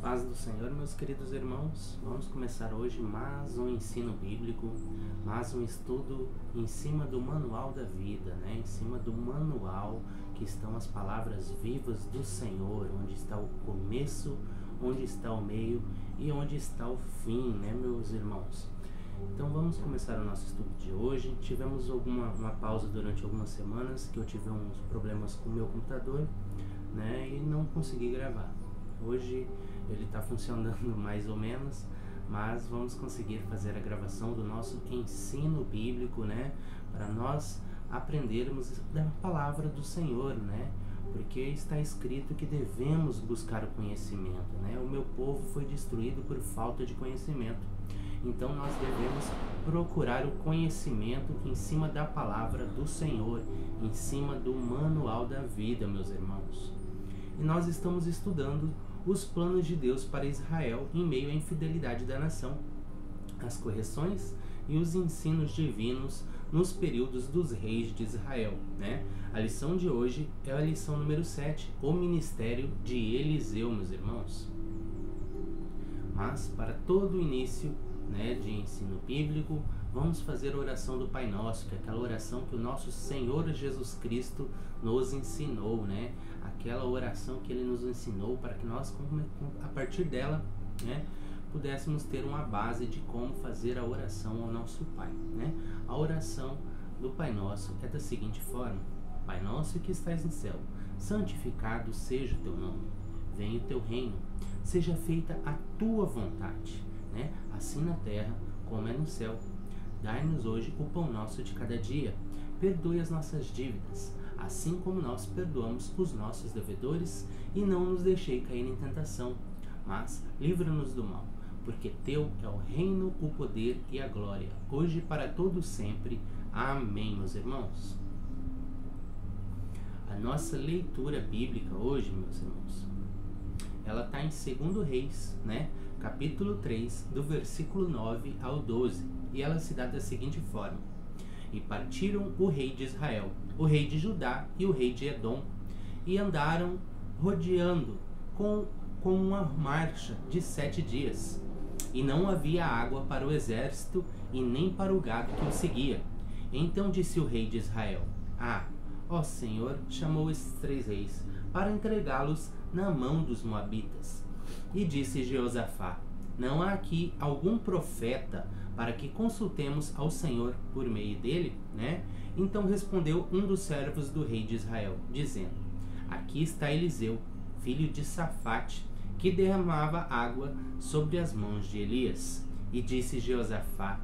Paz do Senhor, meus queridos irmãos. Vamos começar hoje mais um ensino bíblico, mais um estudo em cima do manual da vida, né? Em cima do manual que estão as palavras vivas do Senhor, onde está o começo, onde está o meio e onde está o fim, né, meus irmãos? Então vamos começar o nosso estudo de hoje. Tivemos uma pausa durante algumas semanas, que eu tive uns problemas com o meu computador, né, e não consegui gravar. Hoje ele está funcionando mais ou menos, mas vamos conseguir fazer a gravação do nosso ensino bíblico, né, para nós aprendermos da palavra do Senhor, né, porque está escrito que devemos buscar o conhecimento, né. O meu povo foi destruído por falta de conhecimento, então nós devemos procurar o conhecimento em cima da palavra do Senhor, em cima do manual da vida, meus irmãos. E nós estamos estudando os planos de Deus para Israel em meio à infidelidade da nação, as correções e os ensinos divinos nos períodos dos reis de Israel, né? A lição de hoje é a lição número 7, o ministério de Eliseu, meus irmãos. Mas para todo o início, né, de ensino bíblico, vamos fazer a oração do Pai Nosso, que é aquela oração que o nosso Senhor Jesus Cristo nos ensinou, né? Aquela oração que Ele nos ensinou para que nós, a partir dela, né, pudéssemos ter uma base de como fazer a oração ao nosso Pai, né? A oração do Pai Nosso é da seguinte forma: Pai Nosso que estais no céu, santificado seja o teu nome, venha o teu reino, seja feita a tua vontade, né? Assim na terra como é no céu. Dai-nos hoje o pão nosso de cada dia. Perdoe as nossas dívidas, assim como nós perdoamos os nossos devedores, e não nos deixei cair em tentação, mas livra-nos do mal, porque teu é o reino, o poder e a glória, hoje e para todo sempre. Amém, meus irmãos. A nossa leitura bíblica hoje, meus irmãos, ela está em 2 Reis, né? Capítulo 3, do versículo 9 ao 12, e ela se dá da seguinte forma: E partiram o rei de Israel, o rei de Judá e o rei de Edom, e andaram rodeando com uma marcha de 7 dias, e não havia água para o exército e nem para o gado que o seguia. Então disse o rei de Israel: ó Senhor, chamou esses 3 reis para entregá-los na mão dos moabitas. E disse Jeosafá: não há aqui algum profeta para que consultemos ao Senhor por meio dele, né? Então respondeu um dos servos do rei de Israel, dizendo: aqui está Eliseu, filho de Safate, que derramava água sobre as mãos de Elias. E disse Jeosafá: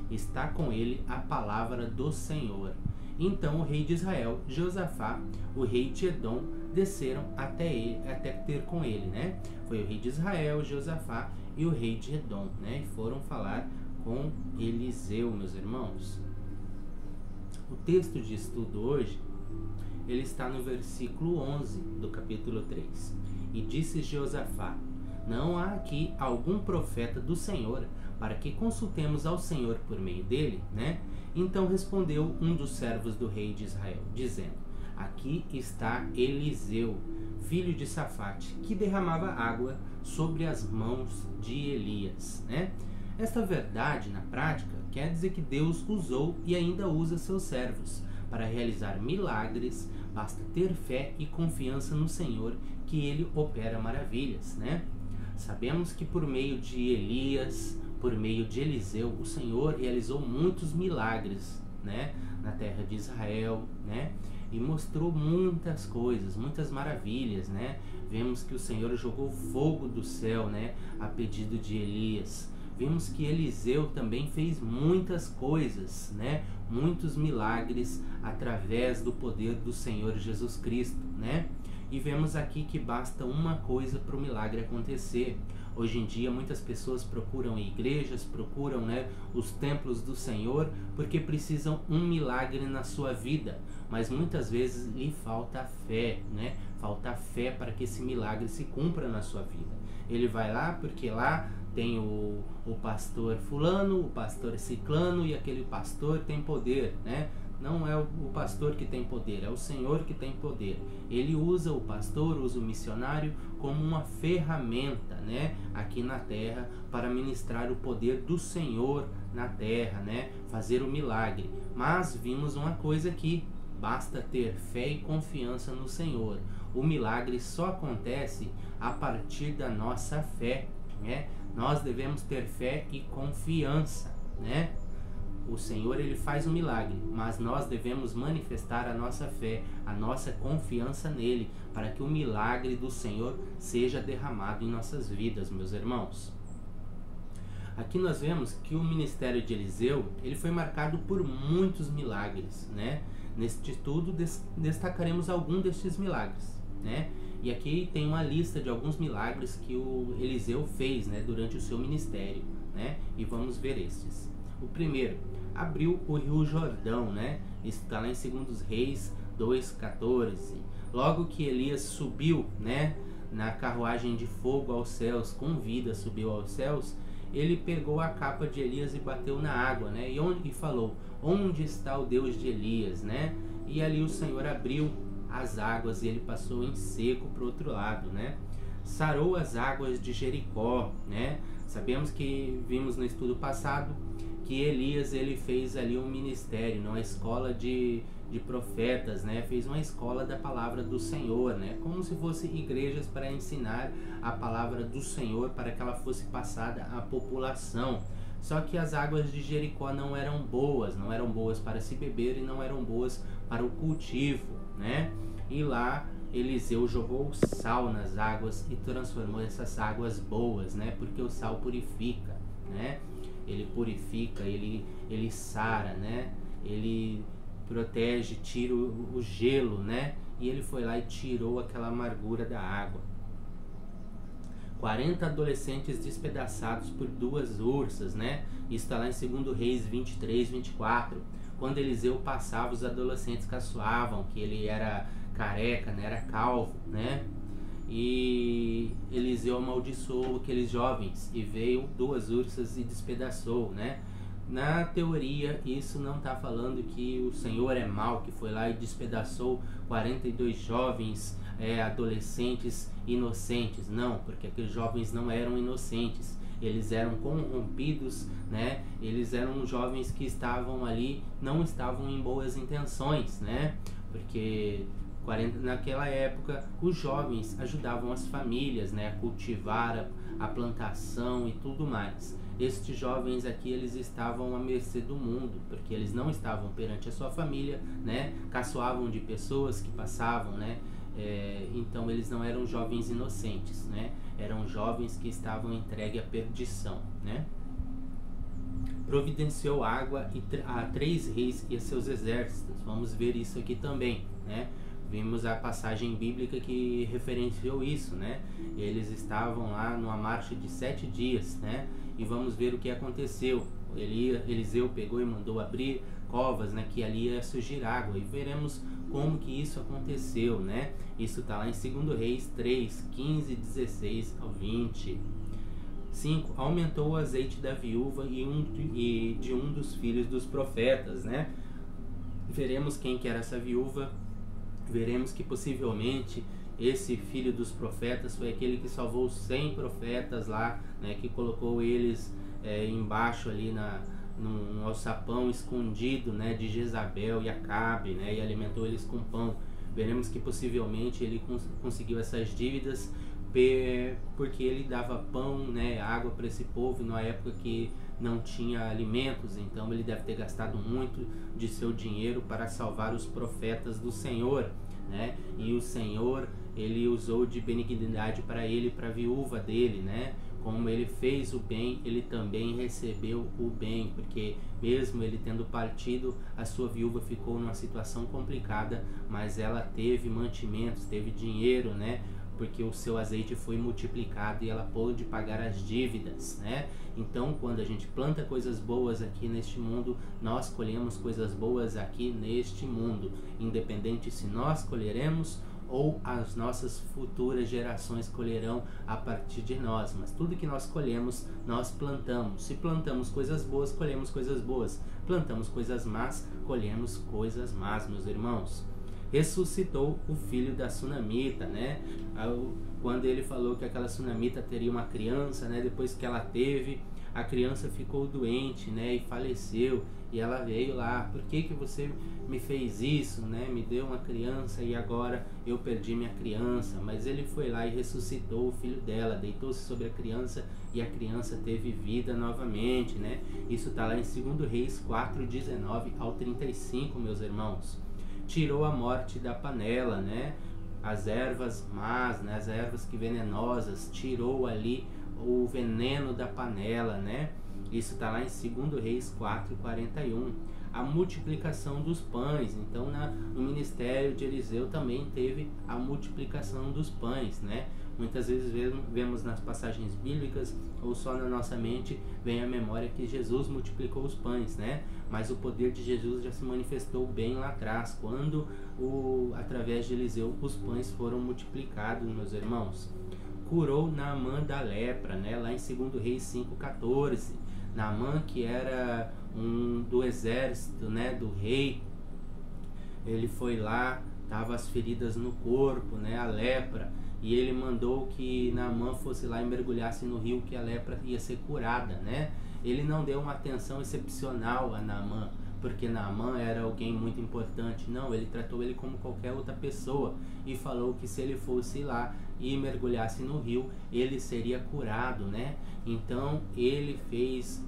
está com ele a palavra do Senhor. Então o rei de Israel, Jeosafá, o rei de Edom, desceram até ter com ele, né? Foi o rei de Israel, Jeosafá e o rei de Edom, né? E foram falar com Eliseu, meus irmãos. O texto de estudo hoje, ele está no versículo 11 do capítulo 3. E disse Jeosafá: não há aqui algum profeta do Senhor para que consultemos ao Senhor por meio dele, né? Então respondeu um dos servos do rei de Israel, dizendo: aqui está Eliseu, filho de Safate, que derramava água sobre as mãos de Elias, né? Esta verdade, na prática, quer dizer que Deus usou e ainda usa seus servos para realizar milagres. Basta ter fé e confiança no Senhor, que Ele opera maravilhas, né? Sabemos que por meio de Elias, por meio de Eliseu, o Senhor realizou muitos milagres, né, na terra de Israel, né? E mostrou muitas coisas, muitas maravilhas, né? Vemos que o Senhor jogou fogo do céu, né, a pedido de Elias. Vimos que Eliseu também fez muitas coisas, né? Muitos milagres através do poder do Senhor Jesus Cristo, né? E vemos aqui que basta uma coisa para o milagre acontecer. Hoje em dia muitas pessoas procuram igrejas, procuram, né, os templos do Senhor, porque precisam um milagre na sua vida, mas muitas vezes lhe falta fé, né? Falta fé para que esse milagre se cumpra na sua vida. Ele vai lá porque lá tem o pastor fulano, o pastor ciclano, e aquele pastor tem poder, né? Não é o pastor que tem poder, é o Senhor que tem poder. Ele usa o pastor, usa o missionário como uma ferramenta, né, aqui na terra, para ministrar o poder do Senhor na terra, né, fazer o milagre. Mas vimos uma coisa aqui: basta ter fé e confiança no Senhor. O milagre só acontece a partir da nossa fé, né? Nós devemos ter fé e confiança, né? O Senhor, ele faz um milagre, mas nós devemos manifestar a nossa fé, a nossa confiança nele, para que o milagre do Senhor seja derramado em nossas vidas, meus irmãos. Aqui nós vemos que o ministério de Eliseu, ele foi marcado por muitos milagres, né? Neste estudo destacaremos algum destes milagres, né? E aqui tem uma lista de alguns milagres que o Eliseu fez, né, durante o seu ministério, né? E vamos ver estes. O primeiro, abriu o rio Jordão, né? Isso está lá em 2 Reis 2:14. Logo que Elias subiu, né, na carruagem de fogo aos céus, com vida subiu aos céus, ele pegou a capa de Elias e bateu na água, né? E falou: onde está o Deus de Elias, né? E ali o Senhor abriu as águas e ele passou em seco para o outro lado, né? Sarou as águas de Jericó, né? Sabemos que vimos no estudo passado que Elias, ele fez ali um ministério, uma escola de profetas, né? Fez uma escola da palavra do Senhor, né? Como se fosse igrejas para ensinar a palavra do Senhor, para que ela fosse passada à população. Só que as águas de Jericó não eram boas para se beber e não eram boas para o cultivo, né? E lá Eliseu jogou sal nas águas e transformou essas águas boas, né? Porque o sal purifica, né? Ele purifica, ele sara, né? Ele protege, tira o gelo, né? E ele foi lá e tirou aquela amargura da água. 40 adolescentes despedaçados por 2 ursas, né? Isso está lá em 2 Reis 23:24. Quando Eliseu passava, os adolescentes caçoavam que ele era careca, né? Era calvo, né? E Eliseu amaldiçoou aqueles jovens e veio 2 ursas e despedaçou, né? Na teoria, isso não está falando que o Senhor é mau, que foi lá e despedaçou 42 jovens adolescentes inocentes. Não, porque aqueles jovens não eram inocentes, eles eram corrompidos, né? Eles eram jovens que estavam ali, não estavam em boas intenções, né? Porque naquela época os jovens ajudavam as famílias, né, a cultivar a plantação e tudo mais. Estes jovens aqui, eles estavam à mercê do mundo, porque eles não estavam perante a sua família, né, caçoavam de pessoas que passavam, né, então eles não eram jovens inocentes, né, eram jovens que estavam entregues à perdição, né. Providenciou água a 3 reis e a seus exércitos. Vamos ver isso aqui também, né. Vimos a passagem bíblica que referenciou isso, né? Eles estavam lá numa marcha de 7 dias, né? E vamos ver o que aconteceu. Eliseu pegou e mandou abrir covas, né? Que ali ia surgir água. E veremos como que isso aconteceu, né? Isso está lá em 2 Reis 3, 15, 16 ao 20. 5. Aumentou o azeite da viúva e de um dos filhos dos profetas, né? Veremos quem que era essa viúva. Veremos que possivelmente esse filho dos profetas foi aquele que salvou 100 profetas lá, né, que colocou eles embaixo ali no alçapão escondido, né, de Jezabel e Acabe, né, e alimentou eles com pão. Veremos que possivelmente ele conseguiu essas dívidas porque ele dava pão, né, água para esse povo numa época que não tinha alimentos. Então ele deve ter gastado muito de seu dinheiro para salvar os profetas do Senhor, né? E o Senhor, ele usou de benignidade para ele, para a viúva dele, né? Como ele fez o bem, ele também recebeu o bem, porque mesmo ele tendo partido, a sua viúva ficou numa situação complicada, mas ela teve mantimentos, teve dinheiro, né? Porque o seu azeite foi multiplicado e ela pôde pagar as dívidas, né? Então, quando a gente planta coisas boas aqui neste mundo, nós colhemos coisas boas aqui neste mundo, independente se nós colheremos ou as nossas futuras gerações colherão a partir de nós. Mas tudo que nós colhemos, nós plantamos. Se plantamos coisas boas, colhemos coisas boas. Plantamos coisas más, colhemos coisas más, meus irmãos. Ressuscitou o filho da sunamita, né? Quando ele falou que aquela sunamita teria uma criança, né? Depois que ela teve, a criança ficou doente, né? E faleceu. E ela veio lá, por que você me fez isso, né? Me deu uma criança e agora eu perdi minha criança. Mas ele foi lá e ressuscitou o filho dela, deitou-se sobre a criança e a criança teve vida novamente, né? Isso está lá em 2 Reis 4, 19 ao 35, meus irmãos. Tirou a morte da panela, né? As ervas más, né? As ervas que venenosas, tirou ali o veneno da panela, né? Isso está lá em 2 Reis 4, 41. A multiplicação dos pães. Então, no ministério de Eliseu também teve a multiplicação dos pães, né? Muitas vezes vemos nas passagens bíblicas ou só na nossa mente vem a memória que Jesus multiplicou os pães, né? Mas o poder de Jesus já se manifestou bem lá atrás, quando através de Eliseu os pães foram multiplicados, meus irmãos. Curou Naamã da lepra, né? Lá em 2 Reis 5,14. Naamã, que era do exército, né? Do rei, ele foi lá, tava as feridas no corpo, né? A lepra. E ele mandou que Naamã fosse lá e mergulhasse no rio, que a lepra ia ser curada, né? Ele não deu uma atenção excepcional a Naamã, porque Naamã era alguém muito importante. Não, ele tratou ele como qualquer outra pessoa e falou que se ele fosse lá e mergulhasse no rio, ele seria curado, né? Então ele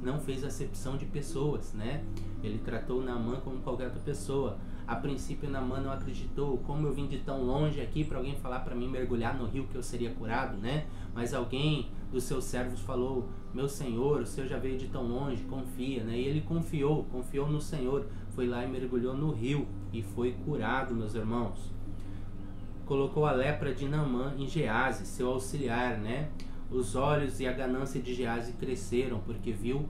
não fez acepção de pessoas, né? Ele tratou Naamã como qualquer outra pessoa. A princípio Naamã não acreditou, como eu vim de tão longe aqui para alguém falar para mim mergulhar no rio que eu seria curado, né? Mas alguém dos seus servos falou: meu senhor, o senhor já veio de tão longe, confia, né? E ele confiou no Senhor, foi lá e mergulhou no rio e foi curado, meus irmãos. Colocou a lepra de Naamã em Geazi, seu auxiliar, né? Os olhos e a ganância de Geazi cresceram, porque viu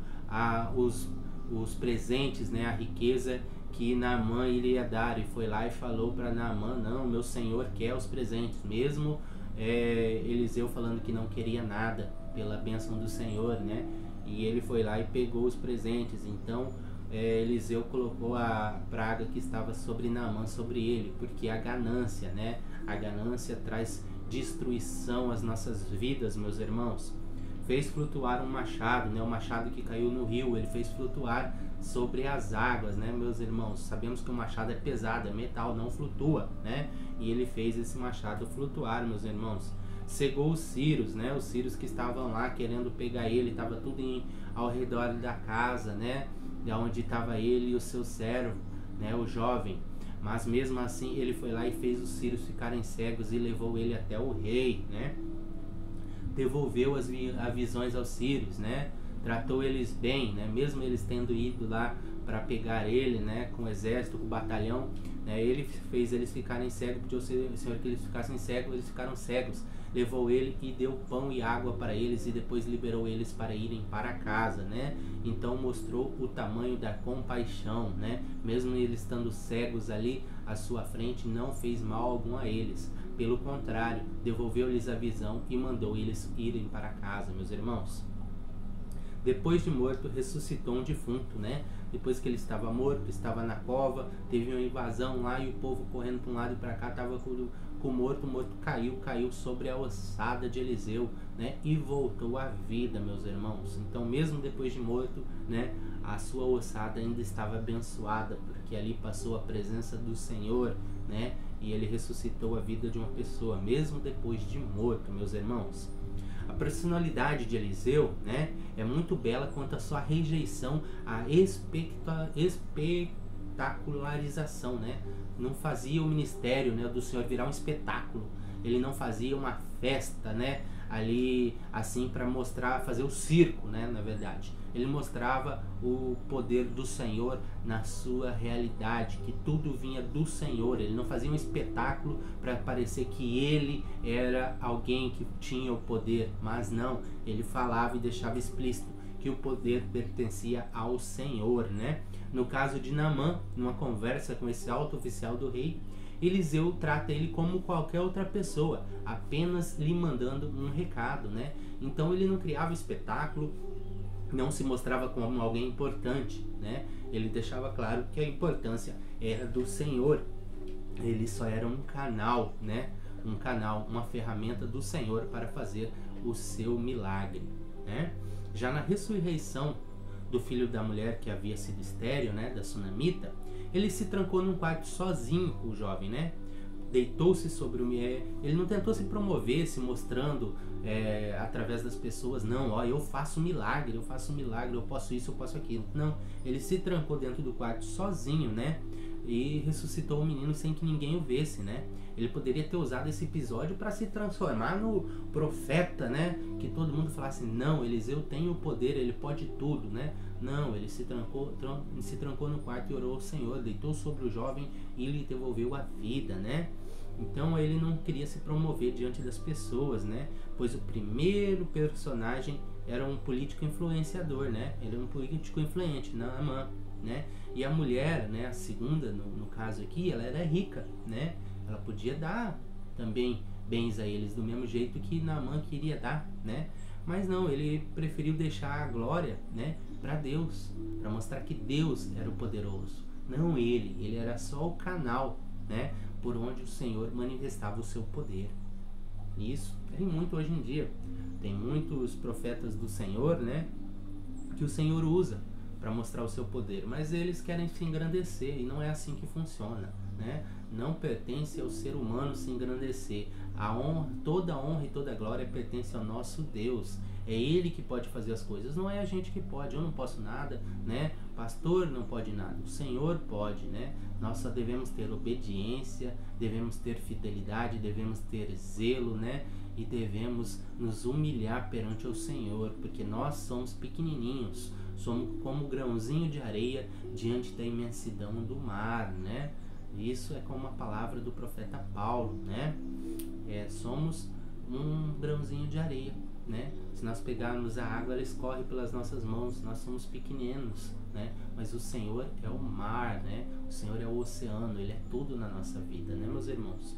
os presentes, né? A riqueza que Naamã iria dar, e foi lá e falou para Naamã: não, meu senhor quer os presentes, mesmo Eliseu falando que não queria nada, pela bênção do Senhor, né? E ele foi lá e pegou os presentes. Então Eliseu colocou a praga que estava sobre Naamã sobre ele, porque a ganância, né? A ganância traz destruição às nossas vidas, meus irmãos. Fez flutuar um machado, né? O machado que caiu no rio, ele fez flutuar sobre as águas, né, meus irmãos? Sabemos que o machado é pesado, é metal, não flutua, né? E ele fez esse machado flutuar, meus irmãos. Cegou os círios, né? Os círios que estavam lá querendo pegar ele, estava tudo ao redor da casa, né? De onde estava ele e o seu servo, né? O jovem. Mas mesmo assim ele foi lá e fez os círios ficarem cegos e levou ele até o rei, né? Devolveu as visões aos sírios, né? Tratou eles bem, né? Mesmo eles tendo ido lá para pegar ele, né? Com o exército, com o batalhão, né? Ele fez eles ficarem cegos, pediu ao Senhor que eles ficassem cegos, eles ficaram cegos. Levou ele e deu pão e água para eles e depois liberou eles para irem para casa, né? Então mostrou o tamanho da compaixão, né? Mesmo eles estando cegos ali à sua frente, não fez mal algum a eles. Pelo contrário, devolveu-lhes a visão e mandou eles irem para casa, meus irmãos. Depois de morto, ressuscitou um defunto, né? Depois que ele estava morto, estava na cova, teve uma invasão lá e o povo correndo para um lado e para cá, estava com o morto caiu sobre a ossada de Eliseu, né? E voltou à vida, meus irmãos. Então, mesmo depois de morto, né? A sua ossada ainda estava abençoada, porque ali passou a presença do Senhor, né? E ele ressuscitou a vida de uma pessoa, mesmo depois de morto, meus irmãos. A personalidade de Eliseu, né, é muito bela quanto à sua rejeição à espetacularização, né? Não fazia o ministério, né, do Senhor virar um espetáculo. Ele não fazia uma festa, né, ali assim para mostrar, fazer o circo, né, na verdade. Ele mostrava o poder do Senhor na sua realidade, que tudo vinha do Senhor. Ele não fazia um espetáculo para parecer que ele era alguém que tinha o poder, mas não, ele falava e deixava explícito que o poder pertencia ao Senhor, né? No caso de Naamã, numa conversa com esse alto oficial do rei, Eliseu trata ele como qualquer outra pessoa, apenas lhe mandando um recado, né? Então ele não criava espetáculo, não se mostrava como alguém importante, né? Ele deixava claro que a importância era do Senhor. Ele só era um canal, né? Um canal, uma ferramenta do Senhor para fazer o seu milagre, né? Já na ressurreição do filho da mulher que havia sido estéril, né, da sunamita, ele se trancou num quarto sozinho, o jovem, né? Deitou-se sobre o... Ele não tentou se promover, se mostrando através das pessoas. Não, ó, eu faço milagre, eu posso isso, eu posso aquilo. Não, ele se trancou dentro do quarto sozinho, né? E ressuscitou o menino sem que ninguém o visse, né? Ele poderia ter usado esse episódio para se transformar no profeta, né? Que todo mundo falasse, não, Eliseu tem o poder, ele pode tudo, né? Não, ele se trancou no quarto e orou ao Senhor, deitou sobre o jovem e lhe devolveu a vida, né? Então ele não queria se promover diante das pessoas, né? Pois o primeiro personagem era um político influenciador, né? Ele era um político influente, Naamã, né? E a mulher, né, a segunda no caso aqui, ela era rica, né? Ela podia dar também bens a eles do mesmo jeito que Naamã queria dar, né? Mas não, ele preferiu deixar a glória, né, para Deus, para mostrar que Deus era o poderoso, não ele era só o canal, né, por onde o Senhor manifestava o seu poder. Isso tem muito hoje em dia, tem muitos profetas do Senhor, né, que o Senhor usa para mostrar o seu poder, mas eles querem se engrandecer e não é assim que funciona, né? Não pertence ao ser humano se engrandecer. Toda honra e toda glória pertence ao nosso Deus. É Ele que pode fazer as coisas, não é a gente que pode. Eu não posso nada, né? Pastor não pode nada, o Senhor pode, né? Nós só devemos ter obediência, devemos ter fidelidade, devemos ter zelo, né? E devemos nos humilhar perante o Senhor, porque nós somos pequenininhos, somos como um grãozinho de areia diante da imensidão do mar, né? Isso é como a palavra do profeta Paulo, né? Somos um grãozinho de areia, né? Se nós pegarmos a água, ela escorre pelas nossas mãos, nós somos pequeninos, né? Mas o Senhor é o mar, né? O Senhor é o oceano, Ele é tudo na nossa vida, né, meus irmãos?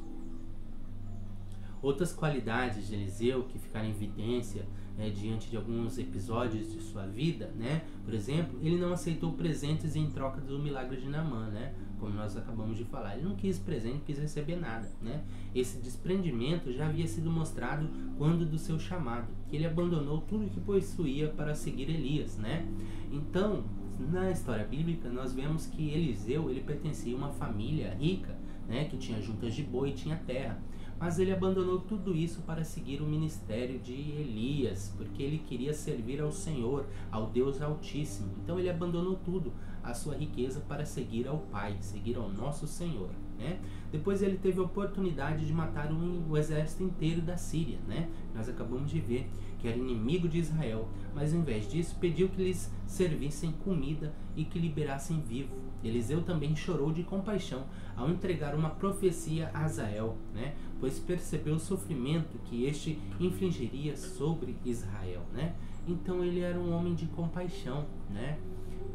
Outras qualidades de Eliseu que ficaram em evidência diante de alguns episódios de sua vida, né? Por exemplo, ele não aceitou presentes em troca do milagre de Naamã, né? Como nós acabamos de falar, ele não quis presente, não quis receber nada, né? Esse desprendimento já havia sido mostrado quando do seu chamado, que ele abandonou tudo que possuía para seguir Elias, né? Então, na história bíblica, nós vemos que Eliseu, ele pertencia a uma família rica, né? Que tinha juntas de boi e tinha terra. Mas ele abandonou tudo isso para seguir o ministério de Elias, porque ele queria servir ao Senhor, ao Deus Altíssimo. Então ele abandonou tudo, a sua riqueza, para seguir ao Pai, seguir ao nosso Senhor, né? Depois ele teve a oportunidade de matar o exército inteiro da Síria, né? Nós acabamos de ver que era inimigo de Israel, mas ao invés disso pediu que lhes servissem comida e que liberassem vivo. Eliseu também chorou de compaixão ao entregar uma profecia a Azael, né? Pois percebeu o sofrimento que este infligiria sobre Israel, né? Então ele era um homem de compaixão, né?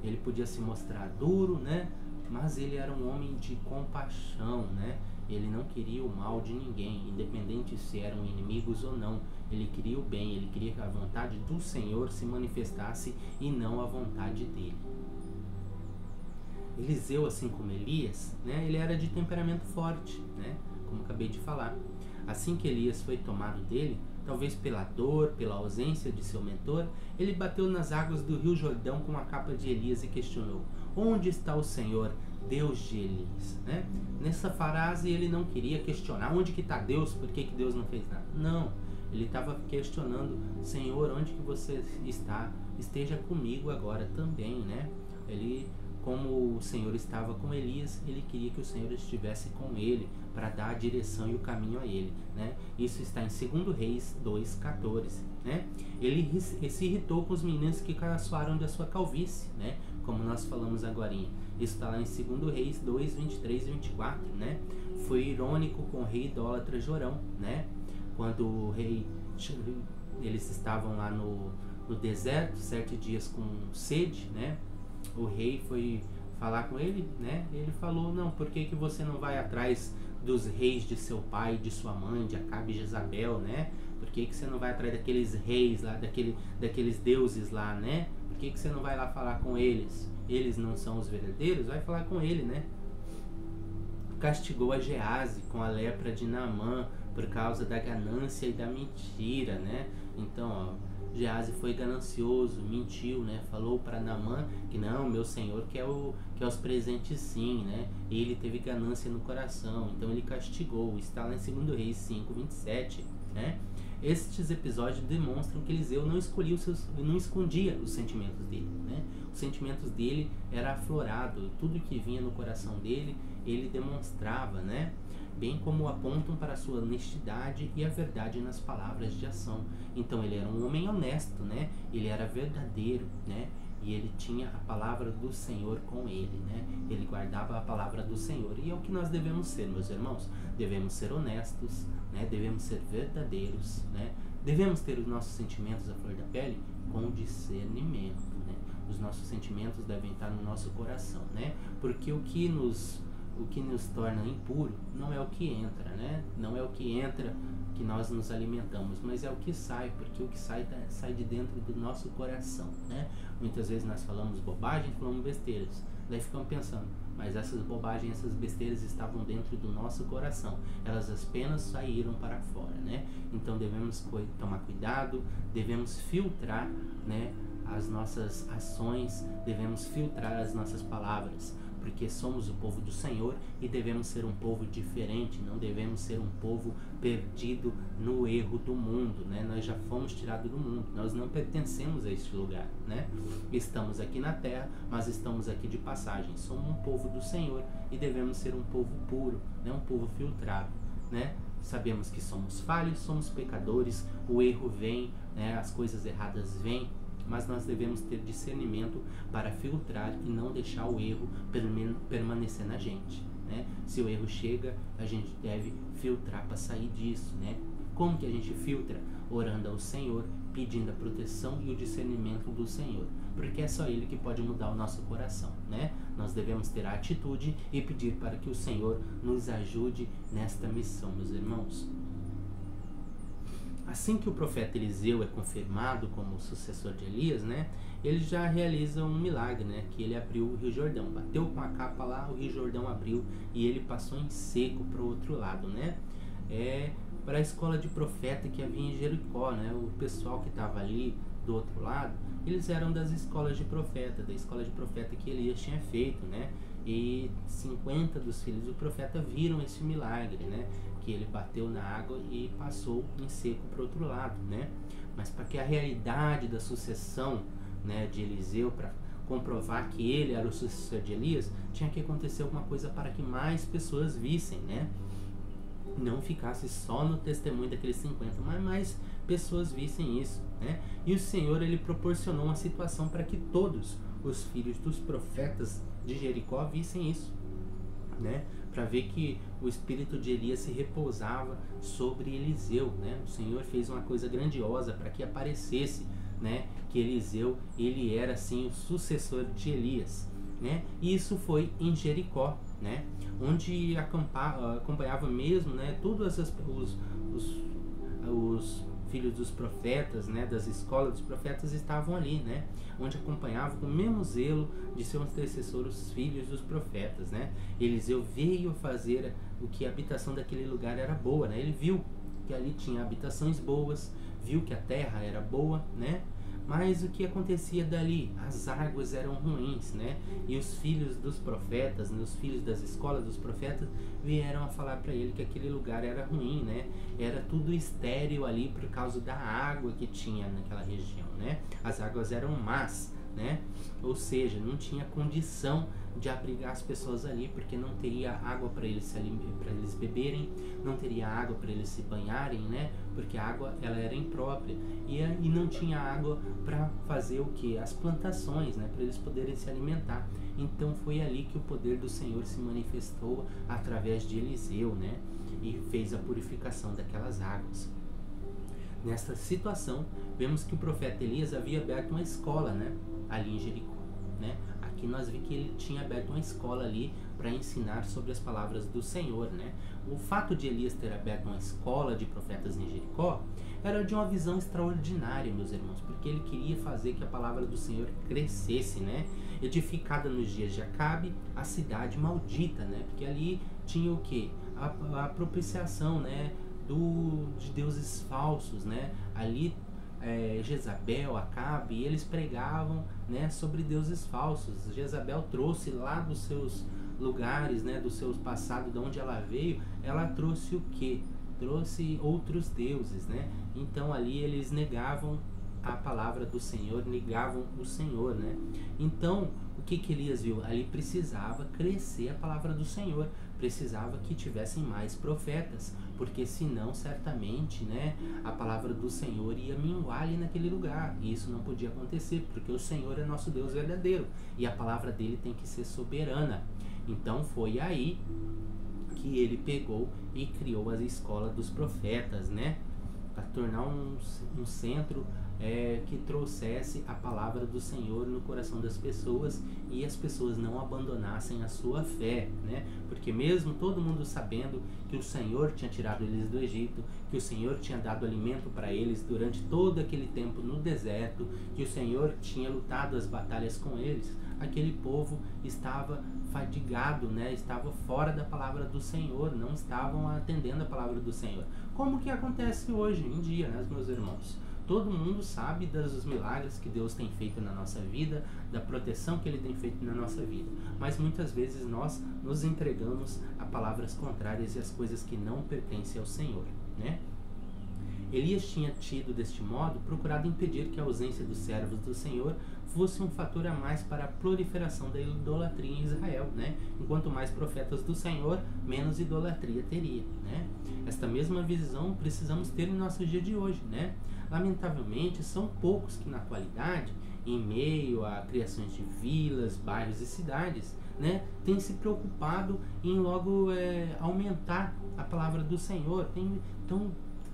Ele podia se mostrar duro, né? Mas ele era um homem de compaixão, né? Ele não queria o mal de ninguém, independente se eram inimigos ou não. Ele queria o bem, ele queria que a vontade do Senhor se manifestasse e não a vontade dele. Eliseu, assim como Elias, né, ele era de temperamento forte, né, como acabei de falar. Assim que Elias foi tomado dele, talvez pela dor, pela ausência de seu mentor, ele bateu nas águas do rio Jordão com a capa de Elias e questionou: onde está o Senhor, Deus de Elias? Né? Nessa frase ele não queria questionar onde que está Deus, por que Deus não fez nada. Não, ele estava questionando: Senhor, onde que você está? Esteja comigo agora também, né? Como o Senhor estava com Elias, ele queria que o Senhor estivesse com ele para dar a direção e o caminho a ele, né? Isso está em 2 Reis 2,14, né? Ele se irritou com os meninos que caçoaram da sua calvície, né? Como nós falamos agorinha. Isso está lá em 2 Reis 2, 23 e 24, né? Foi irônico com o rei idólatra Jorão, né? Quando o rei, eles estavam lá no deserto, 7 dias com sede, né? O rei foi falar com ele, né? Ele falou: não, por que você não vai atrás dos reis de seu pai, de sua mãe, de Acabe e Jezabel, né? Por que você não vai atrás daqueles reis lá, daqueles deuses lá, né? Por que você não vai lá falar com eles? Eles não são os verdadeiros? Vai falar com ele, né? Castigou a Geazi com a lepra de Naamã por causa da ganância e da mentira, né? Então, ó, Geazi foi ganancioso, mentiu, né? Falou para Naamã que não, meu senhor quer os presentes sim, né? E ele teve ganância no coração, então ele castigou. Está lá em 2 Reis 5:27, né? Estes episódios demonstram que Eliseu não escondia os sentimentos dele, né? Os sentimentos dele era aflorado, tudo que vinha no coração dele, ele demonstrava, né? Bem como apontam para a sua honestidade e a verdade nas palavras de ação. Então ele era um homem honesto, né? Ele era verdadeiro, né? E ele tinha a palavra do Senhor com ele, né? Ele guardava a palavra do Senhor. E é o que nós devemos ser, meus irmãos. Devemos ser honestos, né? Devemos ser verdadeiros, né? Devemos ter os nossos sentimentos à flor da pele com discernimento, né? Os nossos sentimentos devem estar no nosso coração, né? Porque o que nos torna impuro não é o que entra, né? Não é o que entra que nós nos alimentamos, mas é o que sai, porque o que sai de dentro do nosso coração, né? Muitas vezes nós falamos bobagem, falamos besteiras, daí ficamos pensando, mas essas bobagens, essas besteiras estavam dentro do nosso coração, elas apenas saíram para fora, né? Então devemos tomar cuidado, devemos filtrar, né, as nossas ações, devemos filtrar as nossas palavras, porque somos o povo do Senhor e devemos ser um povo diferente, não devemos ser um povo perdido no erro do mundo, né? Nós já fomos tirados do mundo, nós não pertencemos a este lugar, né? Estamos aqui na terra, mas estamos aqui de passagem, somos um povo do Senhor e devemos ser um povo puro, né? Um povo filtrado, né? Sabemos que somos falhos, somos pecadores, o erro vem, né? As coisas erradas vêm, mas nós devemos ter discernimento para filtrar e não deixar o erro permanecer na gente, né? Se o erro chega, a gente deve filtrar para sair disso, né? Como que a gente filtra? Orando ao Senhor, pedindo a proteção e o discernimento do Senhor, porque é só Ele que pode mudar o nosso coração, né? Nós devemos ter a atitude e pedir para que o Senhor nos ajude nesta missão, meus irmãos. Assim que o profeta Eliseu é confirmado como sucessor de Elias, né, ele já realiza um milagre, né, que ele abriu o Rio Jordão, bateu com a capa lá, o Rio Jordão abriu e ele passou em seco para o outro lado, né? Para a escola de profeta que havia em Jericó, né, o pessoal que estava ali do outro lado, eles eram das escolas de profeta, da escola de profeta que Elias tinha feito, né? E 50 dos filhos do profeta viram esse milagre, né? Que ele bateu na água e passou em seco para o outro lado, né? Mas para que a realidade da sucessão, né, de Eliseu, para comprovar que ele era o sucessor de Elias, tinha que acontecer alguma coisa para que mais pessoas vissem, né? Não ficasse só no testemunho daqueles 50, mas mais pessoas vissem isso, né? E o Senhor, ele proporcionou uma situação para que todos os filhos dos profetas de Jericó vissem isso, né? Para ver que o espírito de Elias se repousava sobre Eliseu, né? O Senhor fez uma coisa grandiosa para que aparecesse, né, que Eliseu, ele era assim o sucessor de Elias, né? E isso foi em Jericó, né? Onde acompanhava mesmo, né, todos os filhos dos profetas, né, das escolas dos profetas estavam ali, né, onde acompanhavam com o mesmo zelo de seus antecessores, os filhos dos profetas, né. Eliseu veio fazer o que a habitação daquele lugar era boa, né, ele viu que ali tinha habitações boas, viu que a terra era boa, né, mas o que acontecia dali? As águas eram ruins, né? E os filhos dos profetas, né, os filhos das escolas dos profetas, vieram a falar para ele que aquele lugar era ruim, né? Era tudo estéril ali por causa da água que tinha naquela região, né? As águas eram más, né? Ou seja, não tinha condição de abrigar as pessoas ali, porque não teria água para eles beberem, não teria água para eles se banharem, né? Porque a água, ela era imprópria e não tinha água para fazer o que? As plantações, né? Para eles poderem se alimentar. Então foi ali que o poder do Senhor se manifestou através de Eliseu, né? E fez a purificação daquelas águas. Nesta situação, vemos que o profeta Elias havia aberto uma escola, né? Ali em Jericó, né? Aqui nós vimos que ele tinha aberto uma escola ali para ensinar sobre as palavras do Senhor, né? O fato de Elias ter aberto uma escola de profetas em Jericó era de uma visão extraordinária, meus irmãos, porque ele queria fazer que a palavra do Senhor crescesse, né? Edificada nos dias de Acabe, a cidade maldita, né? Porque ali tinha o quê? A propiciação, né? De deuses falsos, né? Ali Jezabel, Acabe, eles pregavam, né, sobre deuses falsos. Jezabel trouxe lá dos seus lugares, né, do seu passado, de onde ela veio, ela trouxe o quê? Trouxe outros deuses, né? Então ali eles negavam a palavra do Senhor, negavam o Senhor, né? Então, o que Elias viu? Ali precisava crescer a palavra do Senhor, precisava que tivessem mais profetas, porque senão certamente, né, a palavra do Senhor ia minguar ali naquele lugar, e isso não podia acontecer, porque o Senhor é nosso Deus verdadeiro, e a palavra dele tem que ser soberana. Então foi aí que ele pegou e criou a escola dos profetas, né, para tornar um centro que trouxesse a palavra do Senhor no coração das pessoas e as pessoas não abandonassem a sua fé, né? Porque mesmo todo mundo sabendo que o Senhor tinha tirado eles do Egito, que o Senhor tinha dado alimento para eles durante todo aquele tempo no deserto, que o Senhor tinha lutado as batalhas com eles, aquele povo estava fadigado, né? Estava fora da palavra do Senhor, não estavam atendendo a palavra do Senhor. Como que acontece hoje em dia, né, meus irmãos? Todo mundo sabe dos milagres que Deus tem feito na nossa vida, da proteção que Ele tem feito na nossa vida. Mas muitas vezes nós nos entregamos a palavras contrárias e as coisas que não pertencem ao Senhor, né? Elias tinha tido, deste modo, procurado impedir que a ausência dos servos do Senhor fosse um fator a mais para a proliferação da idolatria em Israel, né? Enquanto mais profetas do Senhor, menos idolatria teria, né? Esta mesma visão precisamos ter em nosso dia de hoje, né? Lamentavelmente, são poucos que na atualidade, em meio a criações de vilas, bairros e cidades, né, têm se preocupado em logo aumentar a palavra do Senhor.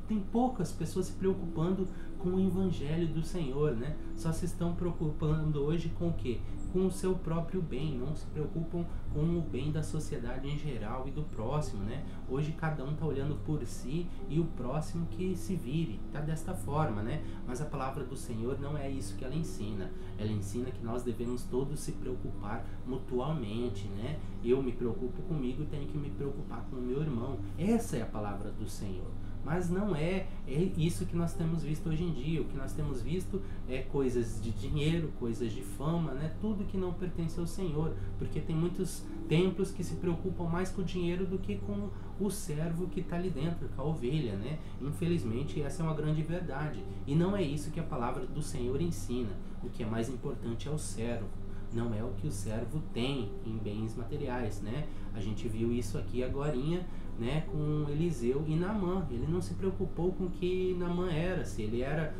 Tem poucas pessoas se preocupando com o evangelho do Senhor, né? Só se estão preocupando hoje com o quê? Com o seu próprio bem, não se preocupam com o bem da sociedade em geral e do próximo, né? Hoje cada um está olhando por si e o próximo que se vire, tá desta forma, né? Mas a palavra do Senhor não é isso que ela ensina. Ela ensina que nós devemos todos se preocupar mutualmente, né? Eu me preocupo comigo e tenho que me preocupar com o meu irmão. Essa é a palavra do Senhor. Mas não é isso que nós temos visto hoje em dia. O que nós temos visto é coisas de dinheiro, coisas de fama, né? Tudo que não pertence ao Senhor. Porque tem muitos templos que se preocupam mais com o dinheiro do que com o servo que está ali dentro, com a ovelha, né? Infelizmente, essa é uma grande verdade. E não é isso que a palavra do Senhor ensina. O que é mais importante é o servo. Não é o que o servo tem em bens materiais, né? A gente viu isso aqui agorinha, né, com Eliseu e Naamã. Ele não se preocupou com o que Naamã era, se ele era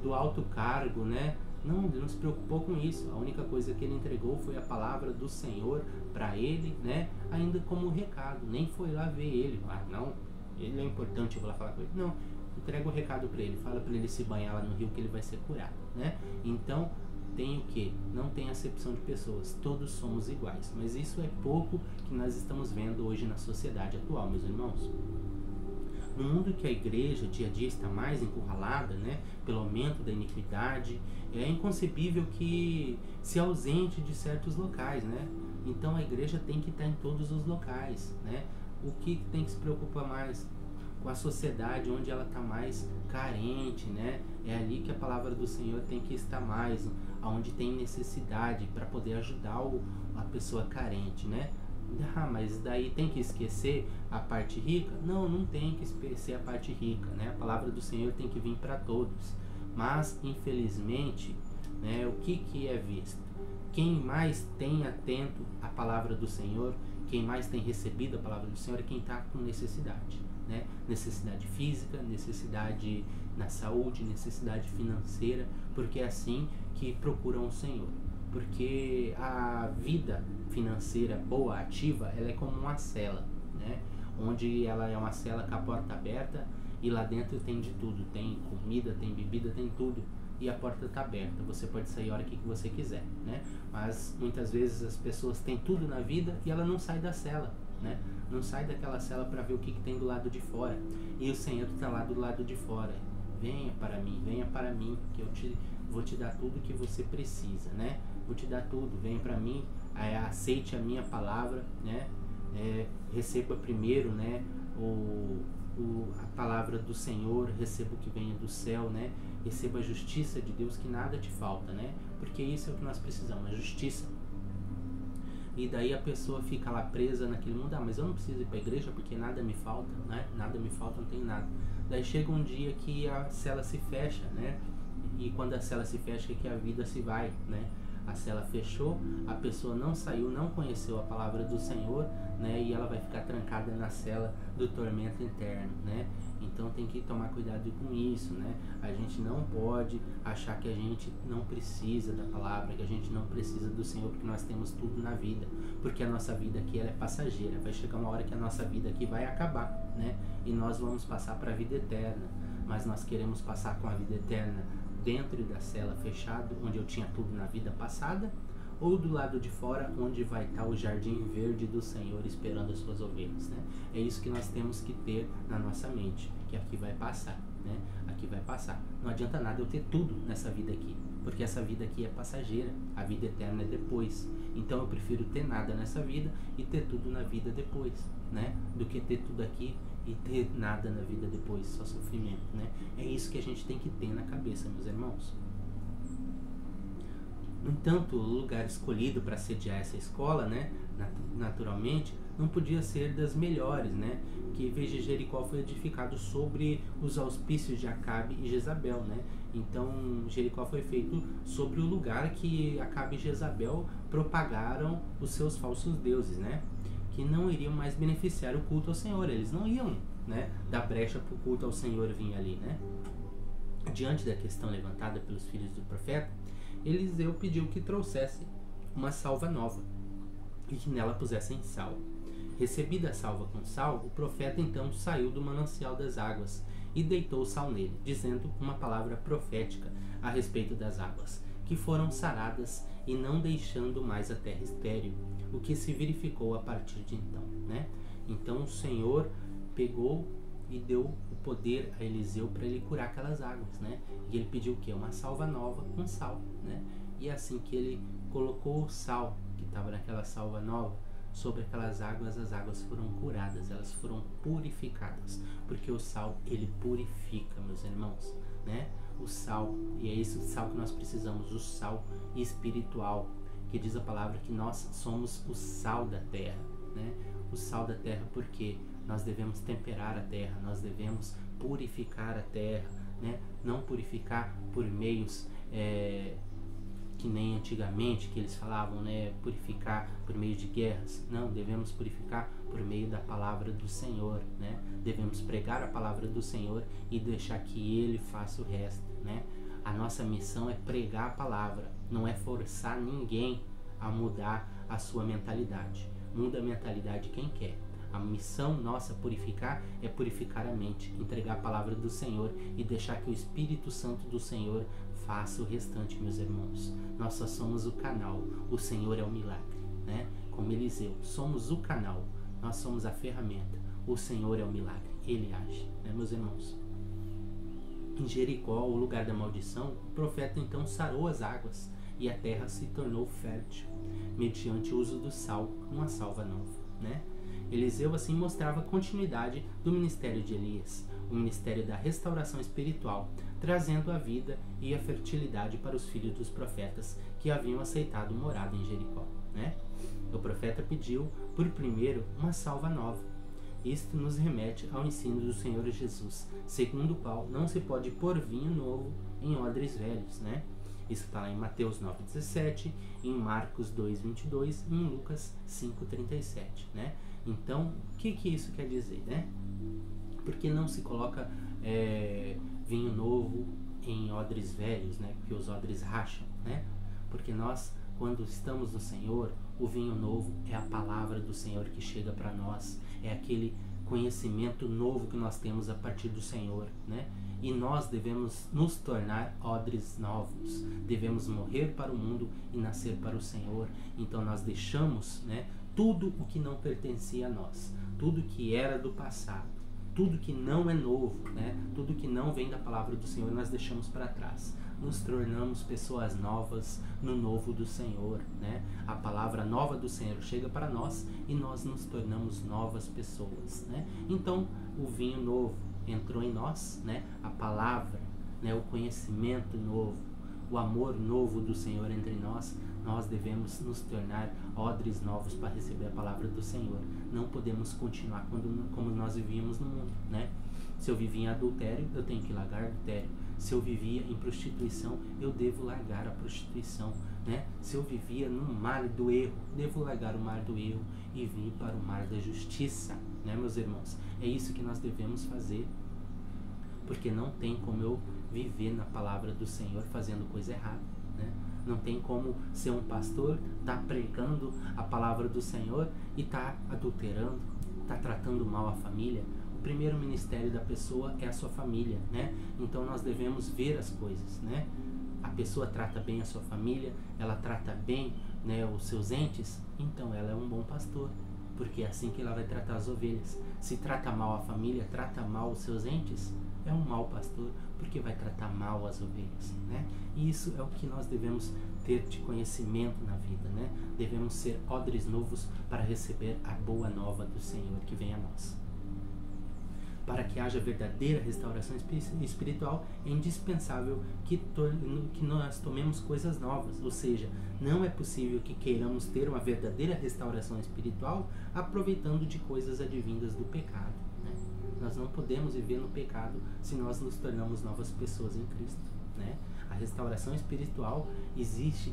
do alto cargo, né? Não, ele não se preocupou com isso. A única coisa que ele entregou foi a palavra do Senhor para ele, né? Ainda como recado. Nem foi lá ver ele. Ah, não, ele é importante, eu vou lá falar com ele. Não, entrega o recado para ele. Fala para ele se banhar lá no rio que ele vai ser curado, né? Então, tem o que? Não tem acepção de pessoas, todos somos iguais, mas isso é pouco que nós estamos vendo hoje na sociedade atual, meus irmãos. No mundo que a igreja dia a dia está mais encurralada, né, pelo aumento da iniquidade, é inconcebível que se ausente de certos locais, né? Então a igreja tem que estar em todos os locais, né? O que tem que se preocupar mais? Com a sociedade onde ela está mais carente, né? É ali que a palavra do Senhor tem que estar mais, onde tem necessidade para poder ajudar a pessoa carente, né? Ah, mas daí tem que esquecer a parte rica? Não, não tem que esquecer a parte rica, né? A palavra do Senhor tem que vir para todos. Mas, infelizmente, né, o que é visto? Quem mais tem atento à palavra do Senhor, quem mais tem recebido a palavra do Senhor é quem está com necessidade, né? Necessidade física, necessidade na saúde, necessidade financeira, porque é assim que procuram o Senhor. Porque a vida financeira boa, ativa, ela é como uma cela, né? Onde ela é uma cela com a porta aberta E lá dentro tem de tudo, tem comida, tem bebida, tem tudo. E a porta está aberta, você pode sair a hora que você quiser, né? Mas muitas vezes as pessoas têm tudo na vida e ela não sai da cela, né? Não sai daquela cela para ver o que tem do lado de fora. E o Senhor está lá do lado de fora. Venha para mim, que eu vou te dar tudo que você precisa, né? Vou te dar tudo, venha para mim, aceite a minha palavra, né? Receba primeiro, né? A palavra do Senhor, receba o que venha do céu, né? Receba a justiça de Deus, que nada te falta, né? Porque isso é o que nós precisamos, a justiça. E daí a pessoa fica lá presa naquele mundo, mas eu não preciso ir para a igreja porque nada me falta, né? Nada me falta, não tem nada. Daí chega um dia que a cela se fecha, né? E quando a cela se fecha é que a vida se vai, né? A cela fechou, a pessoa não saiu, não conheceu a palavra do Senhor, né? E ela vai ficar trancada na cela do tormento interno, né? Então tem que tomar cuidado com isso, né? A gente não pode achar que a gente não precisa da palavra, que a gente não precisa do Senhor, porque nós temos tudo na vida. Porque a nossa vida aqui ela é passageira, vai chegar uma hora que a nossa vida aqui vai acabar, né? E nós vamos passar para a vida eterna. Mas nós queremos passar com a vida eterna dentro da cela fechada, onde eu tinha tudo na vida passada, ou do lado de fora, onde vai estar o jardim verde do Senhor esperando as suas ovelhas, né? É isso que nós temos que ter na nossa mente, que aqui vai passar, né? Aqui vai passar. Não adianta nada eu ter tudo nessa vida aqui, porque essa vida aqui é passageira, a vida eterna é depois. Então eu prefiro ter nada nessa vida e ter tudo na vida depois, né? Do que ter tudo aqui e ter nada na vida depois, só sofrimento, né? É isso que a gente tem que ter na cabeça, meus irmãos. No entanto, o lugar escolhido para sediar essa escola, né, naturalmente, não podia ser das melhores, né? Que veja, Jericó foi edificado sobre os auspícios de Acabe e Jezabel, né? Então, Jericó foi feito sobre o lugar que Acabe e Jezabel propagaram os seus falsos deuses, né? Que não iriam mais beneficiar o culto ao Senhor, eles não iam, né, dar brecha para o culto ao Senhor vir ali, né? Diante da questão levantada pelos filhos do profeta, Eliseu pediu que trouxesse uma salva nova e que nela pusessem sal. Recebida a salva com sal, o profeta então saiu do manancial das águas e deitou o sal nele, dizendo uma palavra profética a respeito das águas, que foram saradas e não deixando mais a terra estéril, o que se verificou a partir de então, né? Então o Senhor pegou e deu o poder a Eliseu para ele curar aquelas águas, né? E ele pediu o quê? Uma salva nova com sal, né? E assim que ele colocou o sal que estava naquela salva nova sobre aquelas águas, as águas foram curadas, elas foram purificadas, porque o sal ele purifica, meus irmãos, né? O sal, e é esse sal que nós precisamos, o sal espiritual, que diz a palavra que nós somos o sal da terra, né? O sal da terra, porque nós devemos temperar a terra, nós devemos purificar a terra, né? Não purificar por meios que nem antigamente que eles falavam, né? Purificar por meio de guerras. Não, devemos purificar por meio da palavra do Senhor, né? Devemos pregar a palavra do Senhor e deixar que Ele faça o resto, né? A nossa missão é pregar a palavra, não é forçar ninguém a mudar a sua mentalidade. Muda a mentalidade quem quer. A missão nossa purificar é purificar a mente, entregar a palavra do Senhor e deixar que o Espírito Santo do Senhor faça o restante, meus irmãos. Nós só somos o canal, o Senhor é o milagre, né? Como Eliseu, somos o canal, nós somos a ferramenta, o Senhor é o milagre, Ele age, né, meus irmãos? Em Jericó, o lugar da maldição, o profeta então sarou as águas e a terra se tornou fértil, mediante o uso do sal, uma salva nova, né? Eliseu assim mostrava a continuidade do ministério de Elias, o ministério da restauração espiritual, trazendo a vida e a fertilidade para os filhos dos profetas que haviam aceitado morada em Jericó, né? O profeta pediu, por primeiro, uma salva nova. Isto nos remete ao ensino do Senhor Jesus, segundo o qual não se pode pôr vinho novo em odres velhos, né? Isso está lá em Mateus 9,17, em Marcos 2,22 e em Lucas 5,37, né? Então, o que isso quer dizer, né? Porque não se coloca vinho novo em odres velhos, né? Porque os odres racham, né? Porque nós, quando estamos no Senhor, o vinho novo é a palavra do Senhor que chega para nós, é aquele conhecimento novo que nós temos a partir do Senhor, né? E nós devemos nos tornar odres novos, devemos morrer para o mundo e nascer para o Senhor. Então nós deixamos, né, tudo o que não pertencia a nós, tudo que era do passado, tudo que não é novo, né, tudo que não vem da palavra do Senhor, nós deixamos para trás. Nos tornamos pessoas novas no novo do Senhor, né? A palavra nova do Senhor chega para nós e nós nos tornamos novas pessoas, né? Então o vinho novo entrou em nós, né? A palavra, né? O conhecimento novo, o amor novo do Senhor entre nós. Nós devemos nos tornar odres novos para receber a palavra do Senhor. Não podemos continuar como nós vivíamos no mundo, né? Se eu vivia em adultério, eu tenho que largar adultério. Se eu vivia em prostituição, eu devo largar a prostituição, né? Se eu vivia no mar do erro, devo largar o mar do erro e vir para o mar da justiça, né, meus irmãos? É isso que nós devemos fazer, porque não tem como eu viver na palavra do Senhor fazendo coisa errada, né? Não tem como ser um pastor, tá pregando a palavra do Senhor e tá adulterando, tá tratando mal a família. O primeiro ministério da pessoa é a sua família, né? Então nós devemos ver as coisas, né? A pessoa trata bem a sua família, ela trata bem, né, os seus entes, então ela é um bom pastor, porque é assim que ela vai tratar as ovelhas. Se trata mal a família, trata mal os seus entes, é um mau pastor, porque vai tratar mal as ovelhas, né? E isso é o que nós devemos ter de conhecimento na vida, né? Devemos ser odres novos para receber a boa nova do Senhor que vem a nós. Para que haja verdadeira restauração espiritual, é indispensável que nós tomemos coisas novas. Ou seja, não é possível que queiramos ter uma verdadeira restauração espiritual aproveitando de coisas advindas do pecado, né? Nós não podemos viver no pecado se nós nos tornamos novas pessoas em Cristo, né? A restauração espiritual existe